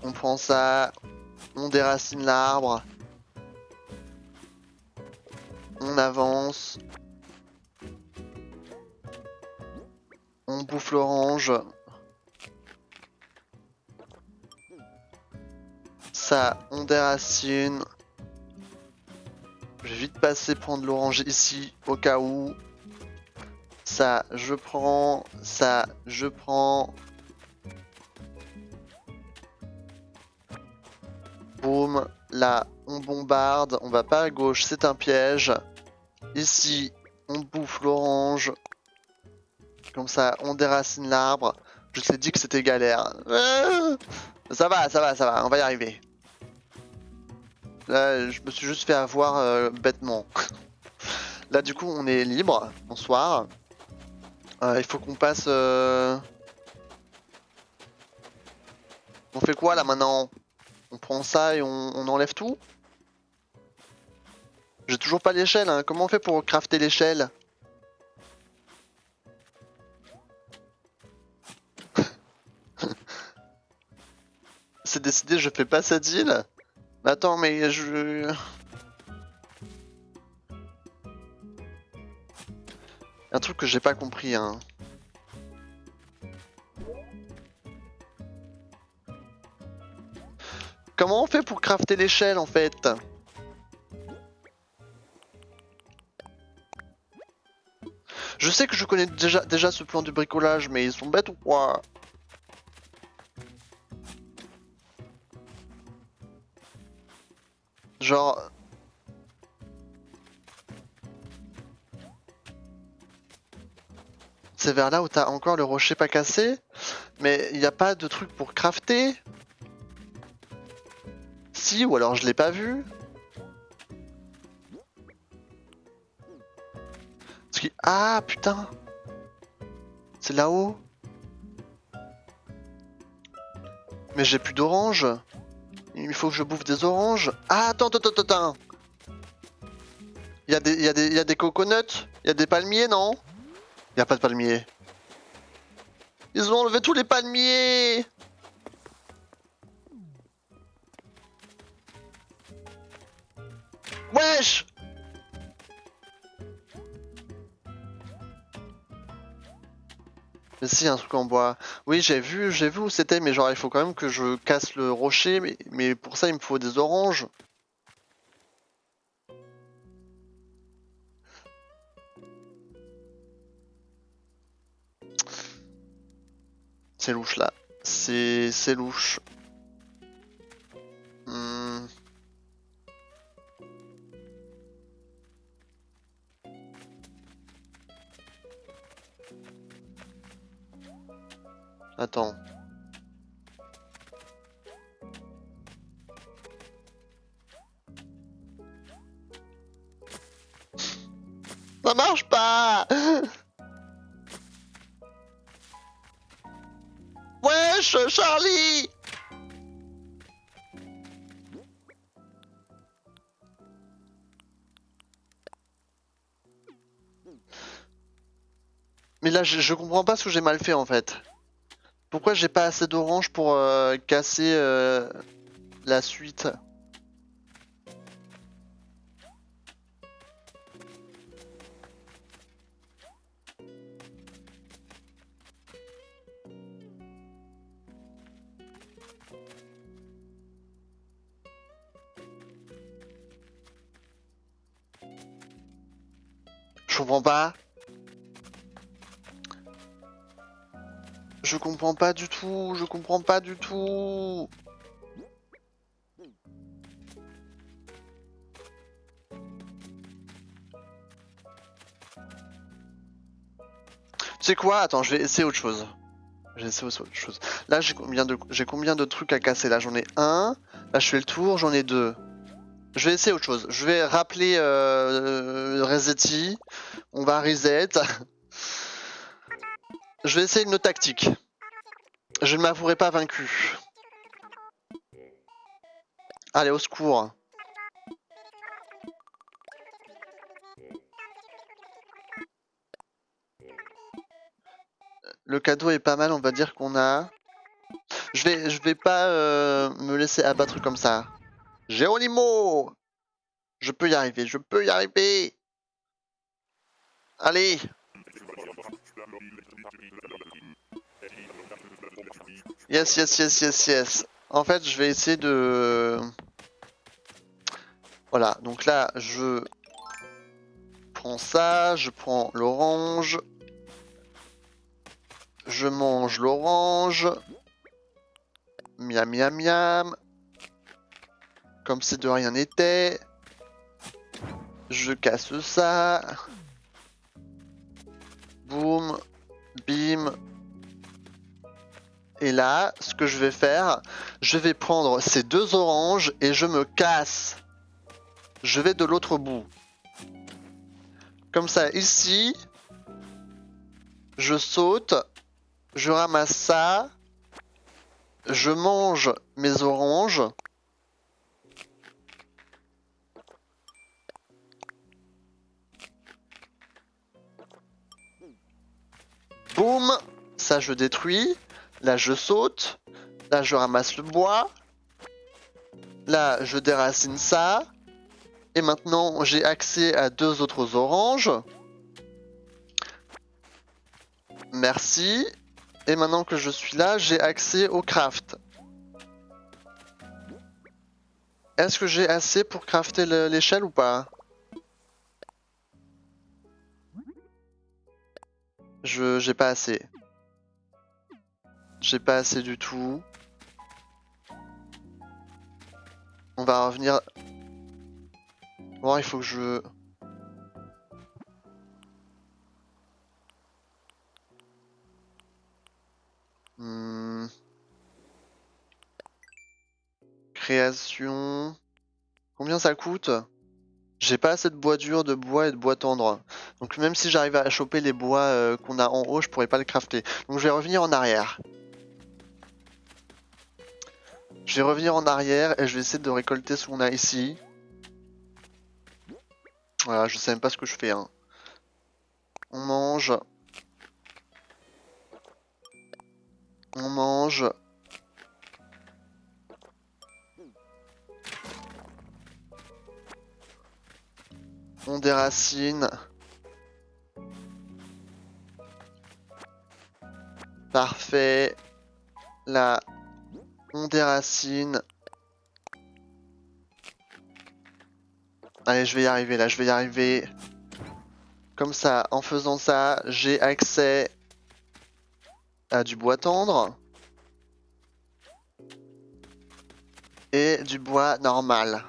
Speaker 1: On prend ça, on déracine l'arbre. On avance. On bouffe l'orange. Ça, on déracine. Je vais vite passer prendre l'orange ici au cas où. Ça, je prends. Ça, je prends. Boum. Là, on bombarde. On va pas à gauche, c'est un piège. Ici, on bouffe l'orange. Comme ça, on déracine l'arbre. Je t'ai dit que c'était galère. Ça va, ça va, ça va. On va y arriver. Là, je me suis juste fait avoir bêtement. Là, du coup, on est libre. Bonsoir. Il faut qu'on passe... On fait quoi, là, maintenant? On prend ça et on enlève tout? J'ai toujours pas l'échelle, hein. Comment on fait pour crafter l'échelle? C'est décidé, je fais pas cette île? Mais attends, mais je... Un truc que j'ai pas compris, hein. Comment on fait pour crafter l'échelle, en fait? Je sais que je connais déjà ce plan du bricolage, mais ils sont bêtes ou quoi? Genre... C'est vers là où t'as encore le rocher pas cassé? Mais il n'y a pas de truc pour crafter? Si, ou alors je l'ai pas vu? Ah putain! C'est là-haut? Mais j'ai plus d'oranges. Il faut que je bouffe des oranges. Ah, attends, attends, attends, attends. Il y a des coconuts. Il y a des palmiers, non? Il y a pas de palmiers. Ils ont enlevé tous les palmiers. Wesh! Mais si, un truc en bois. Oui, j'ai vu où c'était, mais genre il faut quand même que je casse le rocher, mais pour ça il me faut des oranges. C'est louche là. C'est louche. Hmm. Attends. Ça marche pas! Wesh, Charlie! Mais là, je comprends pas ce que j'ai mal fait en fait. Pourquoi j'ai pas assez d'orange pour casser la suite? Je comprends pas. Je comprends pas du tout. Je comprends pas du tout. Tu sais quoi? Attends, je vais essayer autre chose. Je vais essayer autre chose. Là, j'ai combien de trucs à casser? Là, j'en ai un. Là, je fais le tour, j'en ai deux. Je vais essayer autre chose. Je vais rappeler Resetti. On va reset. Je vais essayer une autre tactique. Je ne m'avouerai pas vaincu. Allez, au secours. Le cadeau est pas mal, on va dire qu'on a... Je vais pas me laisser abattre comme ça. Géronimo! Je peux y arriver, je peux y arriver! Allez! Yes, yes, yes, yes, yes. En fait, je vais essayer de... Voilà, donc là, je prends ça, je prends l'orange. Je mange l'orange. Miam, miam, miam. Comme si de rien n'était. Je casse ça. Boum. Bim. Et là, ce que je vais faire, je vais prendre ces deux oranges et je me casse. Je vais de l'autre bout. Comme ça, ici, je saute, je ramasse ça, je mange mes oranges. Boum, ça je détruis. Là, je saute. Là, je ramasse le bois. Là, je déracine ça. Et maintenant, j'ai accès à deux autres oranges. Merci. Et maintenant que je suis là, j'ai accès au craft. Est-ce que j'ai assez pour crafter l'échelle ou pas? J'ai pas assez. J'ai pas assez du tout. On va revenir Bon, il faut que je... Création... Combien ça coûte? J'ai pas assez de bois dur, de bois et de bois tendre. Donc même si j'arrive à choper les bois qu'on a en haut, je pourrais pas le crafter. Donc je vais revenir en arrière. Je vais revenir en arrière et je vais essayer de récolter ce qu'on a ici. Voilà, je sais même pas ce que je fais. Hein. On mange. On mange. On déracine. Parfait. Là, on déracine. Allez, je vais y arriver là, je vais y arriver. Comme ça, en faisant ça, j'ai accès à du bois tendre. Et du bois normal.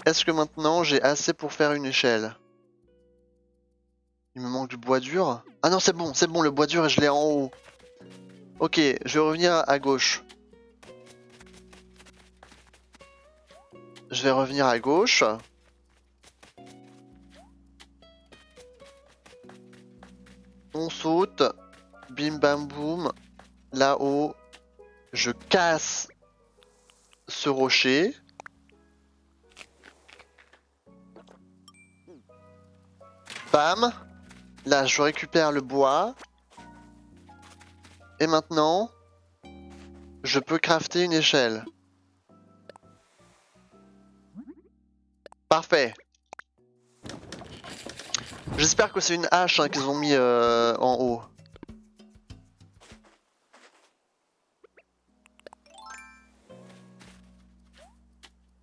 Speaker 1: Est-ce que maintenant j'ai assez pour faire une échelle? Il me manque du bois dur. Ah non, c'est bon, le bois dur et je l'ai en haut. Ok, je vais revenir à gauche. Je vais revenir à gauche. On saute. Bim bam boum. Là-haut. Je casse ce rocher. Bam. Là, je récupère le bois. Et maintenant, je peux crafter une échelle. Parfait. J'espère que c'est une hache hein, qu'ils ont mis en haut.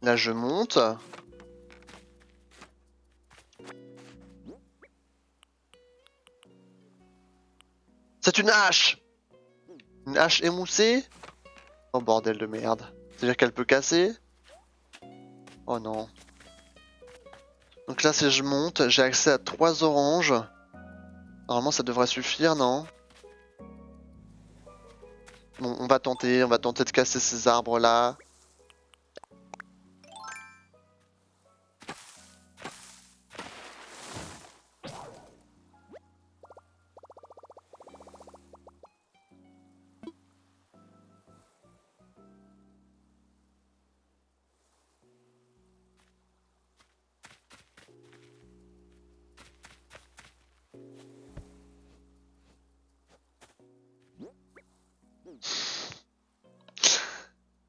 Speaker 1: Là, je monte. C'est une hache! Une hache émoussée? Oh bordel de merde. C'est-à-dire qu'elle peut casser? Oh non. Donc là, si je monte, j'ai accès à 3 oranges. Normalement, ça devrait suffire, non? Bon, on va tenter de casser ces arbres-là.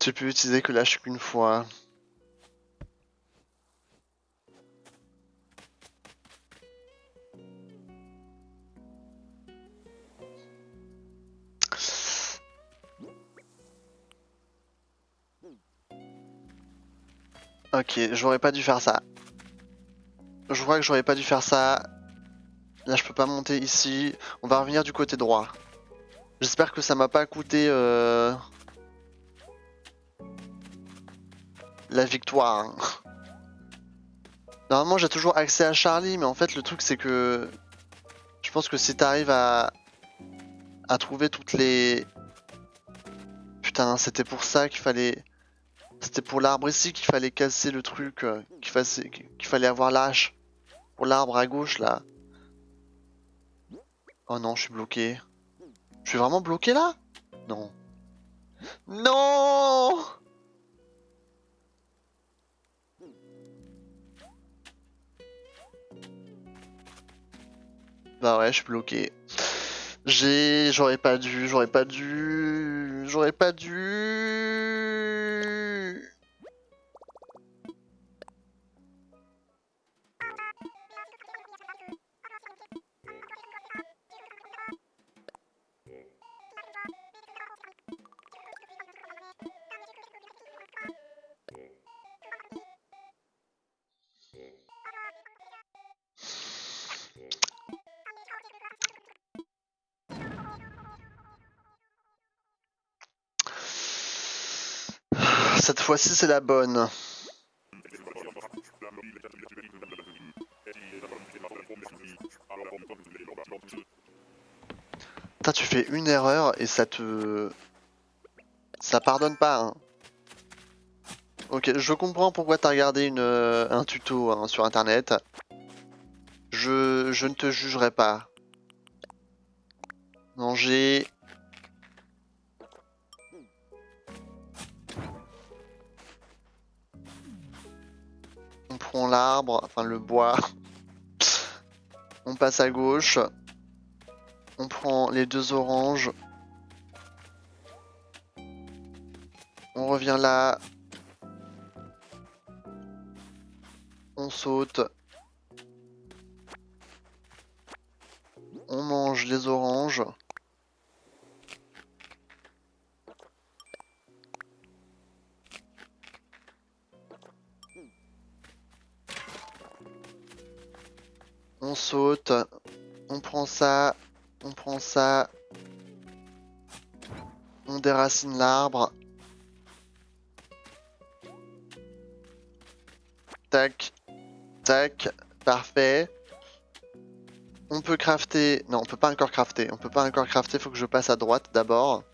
Speaker 1: Tu peux utiliser que l'âge qu'une fois. Ok, j'aurais pas dû faire ça. Je vois que j'aurais pas dû faire ça. Là, je peux pas monter ici. On va revenir du côté droit. J'espère que ça m'a pas coûté la victoire. Hein. Normalement, j'ai toujours accès à Charlie, mais en fait, le truc, c'est que je pense que si t'arrives à trouver toutes les... Putain, c'était pour ça qu'il fallait... C'était pour l'arbre ici qu'il fallait casser le truc, qu'il fallait avoir l'âche. Pour l'arbre à gauche, là. Oh non, je suis bloqué. Je suis vraiment bloqué, là? Non. Non! Bah ouais, je suis bloqué. J'aurais pas dû, j'aurais pas dû. Cette fois-ci, c'est la bonne. Putain, tu fais une erreur et ça te... Ça pardonne pas, hein. Ok, je comprends pourquoi t'as regardé un tuto hein, sur internet. Je ne te jugerai pas. Manger. On prend l'arbre, enfin le bois. On passe à gauche. On prend les 2 oranges. On revient là. On saute. On mange les oranges. On saute. On prend ça. On prend ça. On déracine l'arbre. Tac. Tac. Parfait. On peut crafter... Non, on peut pas encore crafter. On peut pas encore crafter, faut que je passe à droite d'abord.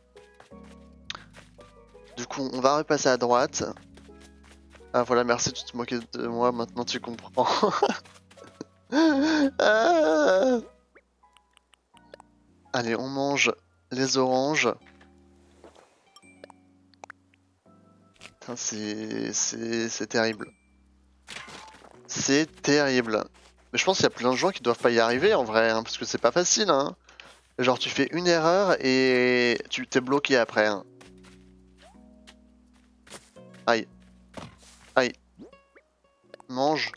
Speaker 1: Du coup, on va repasser à droite. Ah voilà, merci, tu te moquais de moi, maintenant tu comprends. Ah. Allez, on mange les oranges. Putain, c'est terrible. C'est terrible. Mais je pense qu'il y a plein de gens qui doivent pas y arriver en vrai, hein, parce que c'est pas facile. Hein. Genre tu fais une erreur et tu t'es bloqué après. Hein. Aïe. Aïe. Mange.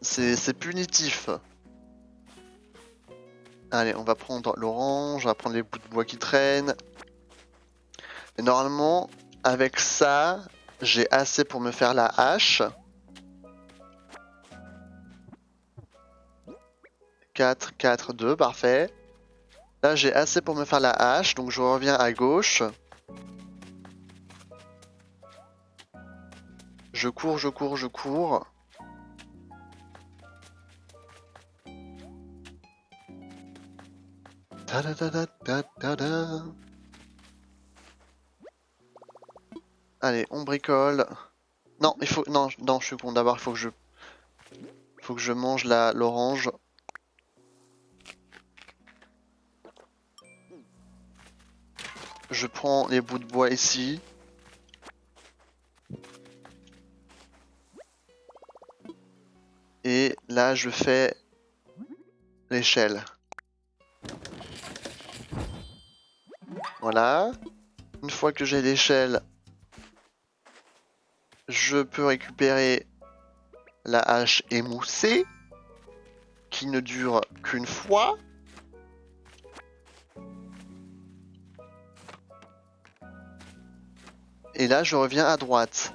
Speaker 1: C'est punitif. Allez, on va prendre l'orange, on va prendre les bouts de bois qui traînent. Et normalement, avec ça, j'ai assez pour me faire la hache. 4, 4, 2, parfait. Là, j'ai assez pour me faire la hache, donc je reviens à gauche. Je cours, je cours, je cours. Ta-da-da-da-da-da-da. Allez, on bricole. Non, il faut... Non, non, je suis con. D'abord, il faut que je... Faut que je mange l'orange. Je prends les bouts de bois ici. Et là, je fais l'échelle. Voilà. Une fois que j'ai l'échelle, je peux récupérer la hache émoussée, qui ne dure qu'une fois. Et là, je reviens à droite.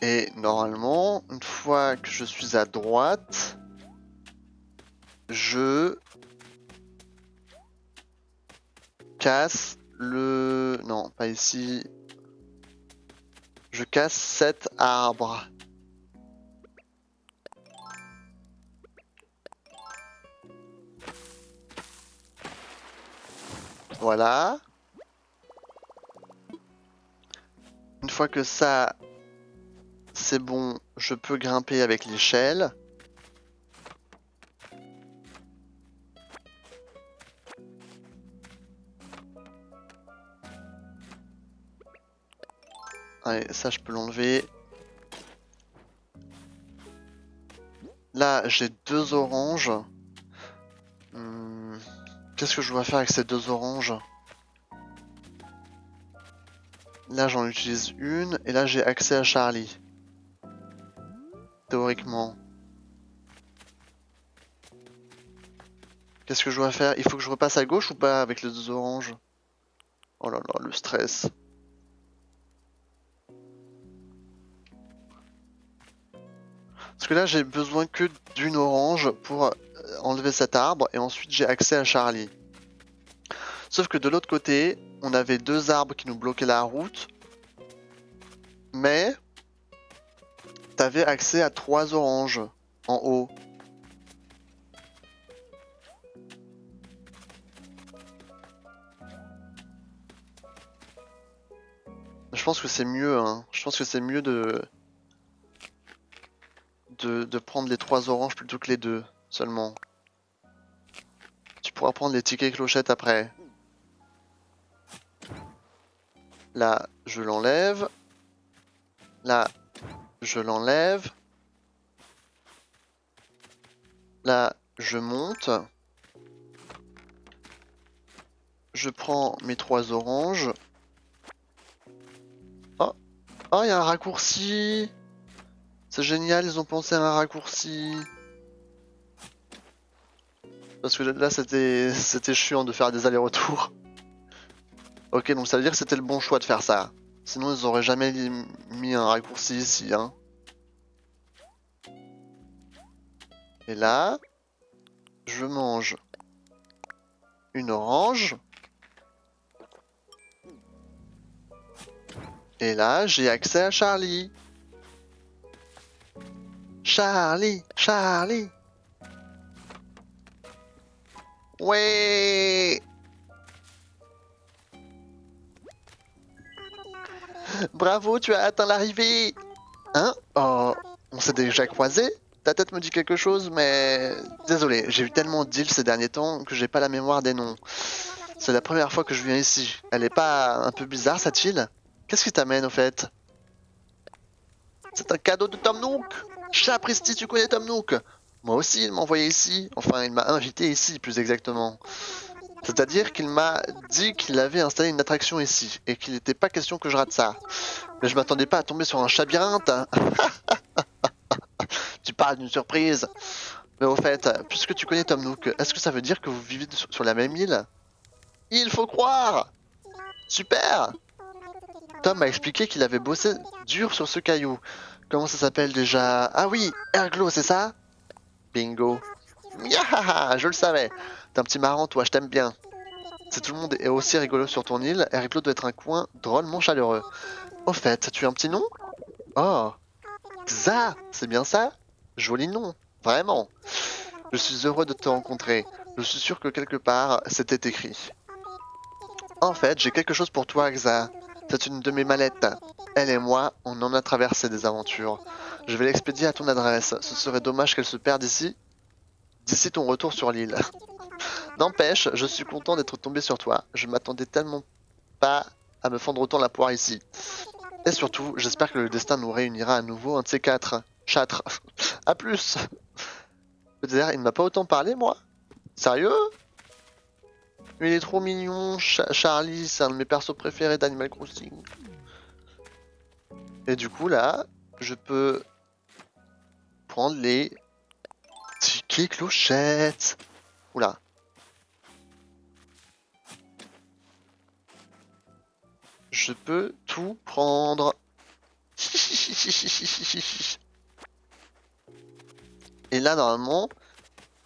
Speaker 1: Et normalement, une fois que je suis à droite, je casse le... Non, pas ici. Je casse cet arbre. Voilà. Une fois que ça, c'est bon, je peux grimper avec l'échelle. Allez, ça je peux l'enlever. Là, j'ai 2 oranges. Qu'est-ce que je dois faire avec ces 2 oranges? Là, j'en utilise une. Et là, j'ai accès à Charlie. Théoriquement. Qu'est-ce que je dois faire? Il faut que je repasse à gauche ou pas avec les 2 oranges? Oh là là, le stress. Parce que là, j'ai besoin que d'une orange pour enlever cet arbre. Et ensuite, j'ai accès à Charlie. Sauf que de l'autre côté, on avait 2 arbres qui nous bloquaient la route. Mais t'avais accès à 3 oranges en haut. Je pense que c'est mieux, hein. Je pense que c'est mieux de prendre les 3 oranges plutôt que les 2 seulement. Tu pourras prendre les tickets clochettes après. Là, je l'enlève. Là, je l'enlève. Là, je monte. Je prends mes 3 oranges. Oh, oh, il y a un raccourci. C'est génial, ils ont pensé à un raccourci. Parce que là, c'était chiant de faire des allers-retours. Ok, donc ça veut dire que c'était le bon choix de faire ça. Sinon, ils auraient jamais mis un raccourci ici, hein. Et là, je mange une orange. Et là, j'ai accès à Charlie. Charlie, Charlie. Ouais. Bravo, tu as atteint l'arrivée. Hein? Oh, on s'est déjà croisés? Ta tête me dit quelque chose, mais... Désolé, j'ai eu tellement d'îles ces derniers temps que j'ai pas la mémoire des noms. C'est la première fois que je viens ici. Elle est pas un peu bizarre, cette île? Qu'est-ce qui t'amène, au fait? C'est un cadeau de Tom Nook! Chapristi, tu connais Tom Nook? Moi aussi, il m'a envoyé ici. Enfin, il m'a invité ici, plus exactement. C'est-à-dire qu'il m'a dit qu'il avait installé une attraction ici, et qu'il n'était pas question que je rate ça. Mais je m'attendais pas à tomber sur un labyrinthe. Tu parles d'une surprise. Mais au fait, puisque tu connais Tom Nook, est-ce que ça veut dire que vous vivez sur la même île? Il faut croire! Super! Tom m'a expliqué qu'il avait bossé dur sur ce caillou. Comment ça s'appelle déjà? Ah oui, Erglo, c'est ça? Bingo. Miahaha, je le savais. T'es un petit marrant, toi, je t'aime bien. Si tout le monde est aussi rigolo sur ton île, Erglo doit être un coin drôlement chaleureux. Au fait, tu as un petit nom? Oh, Xa, c'est bien ça? Joli nom, vraiment. Je suis heureux de te rencontrer. Je suis sûr que quelque part, c'était écrit. En fait, j'ai quelque chose pour toi, Xa. C'est une de mes mallettes. Elle et moi, on en a traversé des aventures. Je vais l'expédier à ton adresse. Ce serait dommage qu'elle se perde d'ici ton retour sur l'île. N'empêche, je suis content d'être tombé sur toi. Je m'attendais tellement pas à me fendre autant la poire ici. Et surtout, j'espère que le destin nous réunira à nouveau un de ces quatre. Châtre. À plus. Peut-être, il ne m'a pas autant parlé, moi. Sérieux? Il est trop mignon. Charlie, c'est un de mes persos préférés d'Animal Crossing. Et du coup, là, je peux prendre les tickets clochettes. Oula. Je peux tout prendre. Et là, normalement,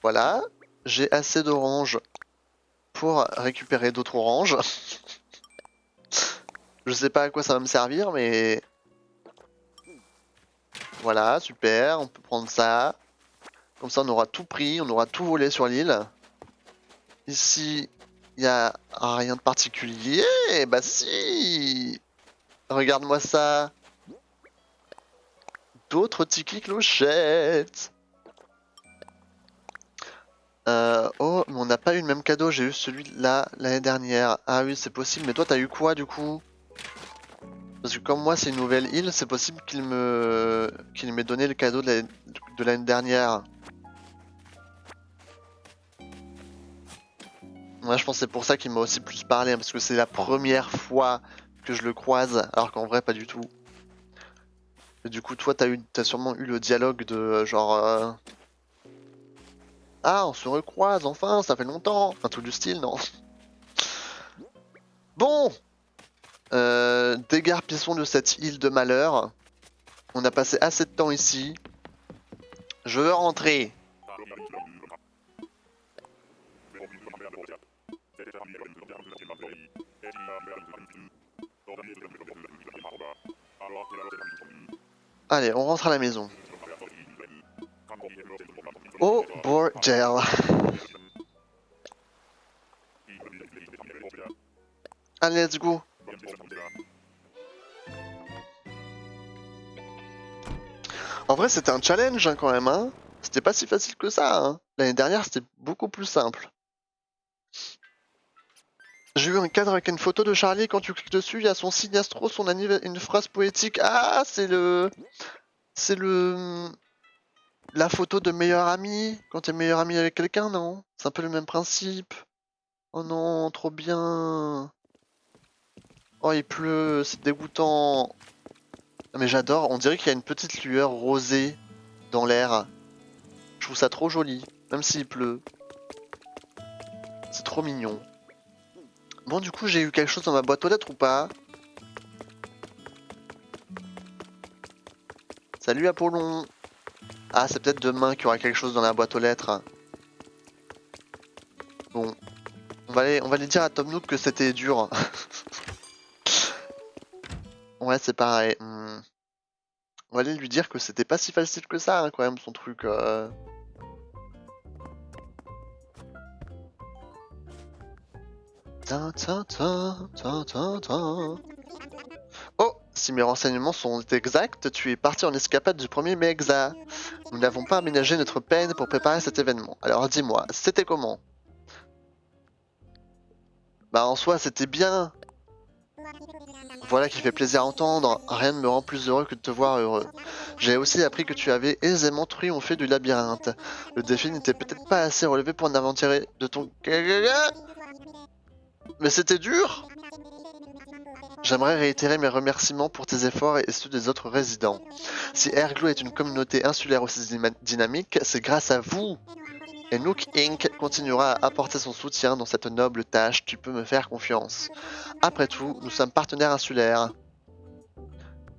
Speaker 1: voilà, j'ai assez d'oranges pour récupérer d'autres oranges. Je sais pas à quoi ça va me servir, mais... Voilà, super, on peut prendre ça. Comme ça, on aura tout pris, on aura tout volé sur l'île. Ici, il n'y a rien de particulier. Bah si! Regarde-moi ça. D'autres tickets clochettes. Oh, mais on n'a pas eu le même cadeau, j'ai eu celui-là l'année dernière. Ah oui, c'est possible, mais toi t'as eu quoi du coup? Parce que comme moi c'est une nouvelle île, c'est possible qu'il m'ait donné le cadeau de l'année dernière. Moi je pense que c'est pour ça qu'il m'a aussi plus parlé, parce que c'est la première fois que je le croise, alors qu'en vrai pas du tout. Et du coup toi t'as sûrement eu le dialogue de genre... Ah, on se recroise enfin, ça fait longtemps. Un truc du style, non? Bon, dégarpissons de cette île de malheur. On a passé assez de temps ici. Je veux rentrer. Allez, on rentre à la maison. Oh bordel. Allez, let's go. En vrai, c'était un challenge hein, quand même. Hein. C'était pas si facile que ça. Hein. L'année dernière, c'était beaucoup plus simple. J'ai eu un cadre avec une photo de Charlie. Quand tu cliques dessus, il y a son signe astro, son une phrase poétique. Ah, c'est le... C'est le... La photo de meilleur ami. Quand t'es meilleur ami avec quelqu'un, non? C'est un peu le même principe. Oh non, trop bien. Oh, il pleut, c'est dégoûtant. Mais j'adore, on dirait qu'il y a une petite lueur rosée dans l'air. Je trouve ça trop joli, même s'il pleut. C'est trop mignon. Bon, du coup, j'ai eu quelque chose dans ma boîte aux lettres ou pas? Salut Apollon. Ah, c'est peut-être demain qu'il y aura quelque chose dans la boîte aux lettres. Bon, on va aller dire à Tom Nook que c'était dur. Ouais, c'est pareil. On va aller lui dire que c'était pas si facile que ça, hein, quand même, son truc. Oh, si mes renseignements sont exacts, tu es parti en escapade du premier Mexa. Nous n'avons pas aménagé notre peine pour préparer cet événement. Alors dis-moi, c'était comment? Bah en soi, c'était bien. Voilà qui fait plaisir à entendre. Rien ne me rend plus heureux que de te voir heureux. J'ai aussi appris que tu avais aisément triomphé du labyrinthe. Le défi n'était peut-être pas assez relevé pour n'aventurer de ton... Mais c'était dur! J'aimerais réitérer mes remerciements pour tes efforts et ceux des autres résidents. Si Airglow est une communauté insulaire aussi dynamique, c'est grâce à vous. Et Nook Inc. continuera à apporter son soutien dans cette noble tâche, tu peux me faire confiance. Après tout, nous sommes partenaires insulaires.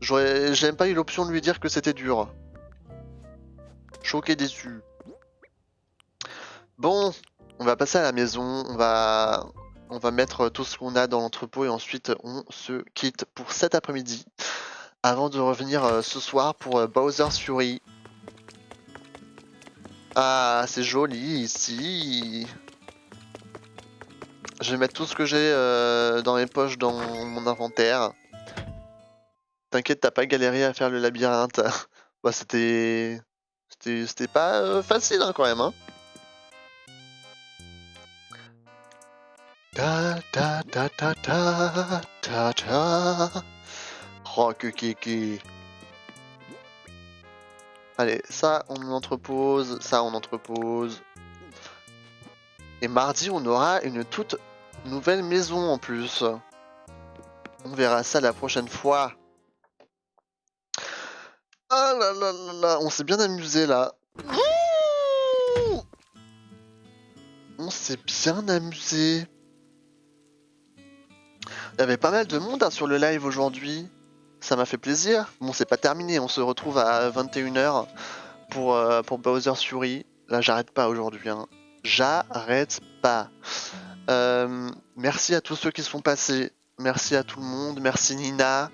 Speaker 1: J'ai même pas eu l'option de lui dire que c'était dur. Choqué, déçu. Bon, on va passer à la maison, on va mettre tout ce qu'on a dans l'entrepôt et ensuite on se quitte pour cet après-midi. Avant de revenir ce soir pour Bowser's Fury. Ah, c'est joli ici. Je vais mettre tout ce que j'ai dans mes poches dans mon inventaire. T'inquiète, t'as pas galéré à faire le labyrinthe. Bah c'était pas facile hein, quand même. Hein. Ta ta ta ta ta ta ta. Oh que kiki. Allez, ça on entrepose, ça on entrepose. Et mardi on aura une toute nouvelle maison en plus. On verra ça la prochaine fois. Ah là là là là, on s'est bien amusé là. On s'est bien amusé. Il y avait pas mal de monde hein, sur le live aujourd'hui. Ça m'a fait plaisir. Bon, c'est pas terminé. On se retrouve à 21h pour Bowser's Fury. Là, j'arrête pas aujourd'hui. Hein. J'arrête pas. Merci à tous ceux qui se sont passés. Merci à tout le monde. Merci Nina.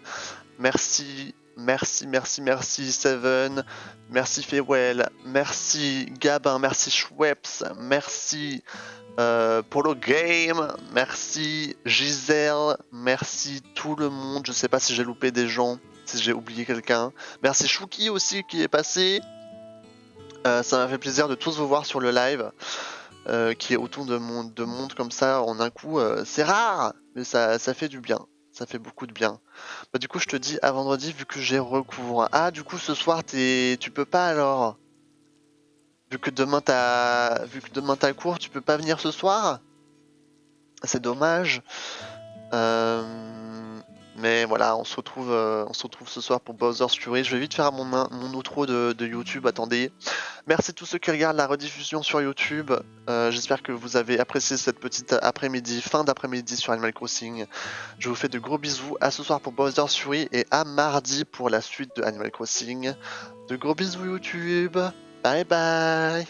Speaker 1: Merci Seven. Merci Fewell. Merci Gabin. Merci Schweppes. Merci Polo Game, merci Gisèle, merci tout le monde. Je sais pas si j'ai loupé des gens, si j'ai oublié quelqu'un. Merci Chouki aussi qui est passé. Ça m'a fait plaisir de tous vous voir sur le live, qui est autant de monde comme ça en un coup. C'est rare, mais ça fait du bien. Ça fait beaucoup de bien. Bah, du coup, je te dis à vendredi vu que j'ai recours. Ah, du coup, ce soir, tu peux pas alors? Vu que demain t'as cours, tu peux pas venir ce soir? C'est dommage. Mais voilà, on se retrouve ce soir pour Bowser's Fury. Je vais vite faire mon outro de YouTube. Attendez. Merci à tous ceux qui regardent la rediffusion sur YouTube. J'espère que vous avez apprécié cette petite fin d'après-midi sur Animal Crossing. Je vous fais de gros bisous. À ce soir pour Bowser's Fury et à mardi pour la suite de Animal Crossing. De gros bisous YouTube. Bye bye.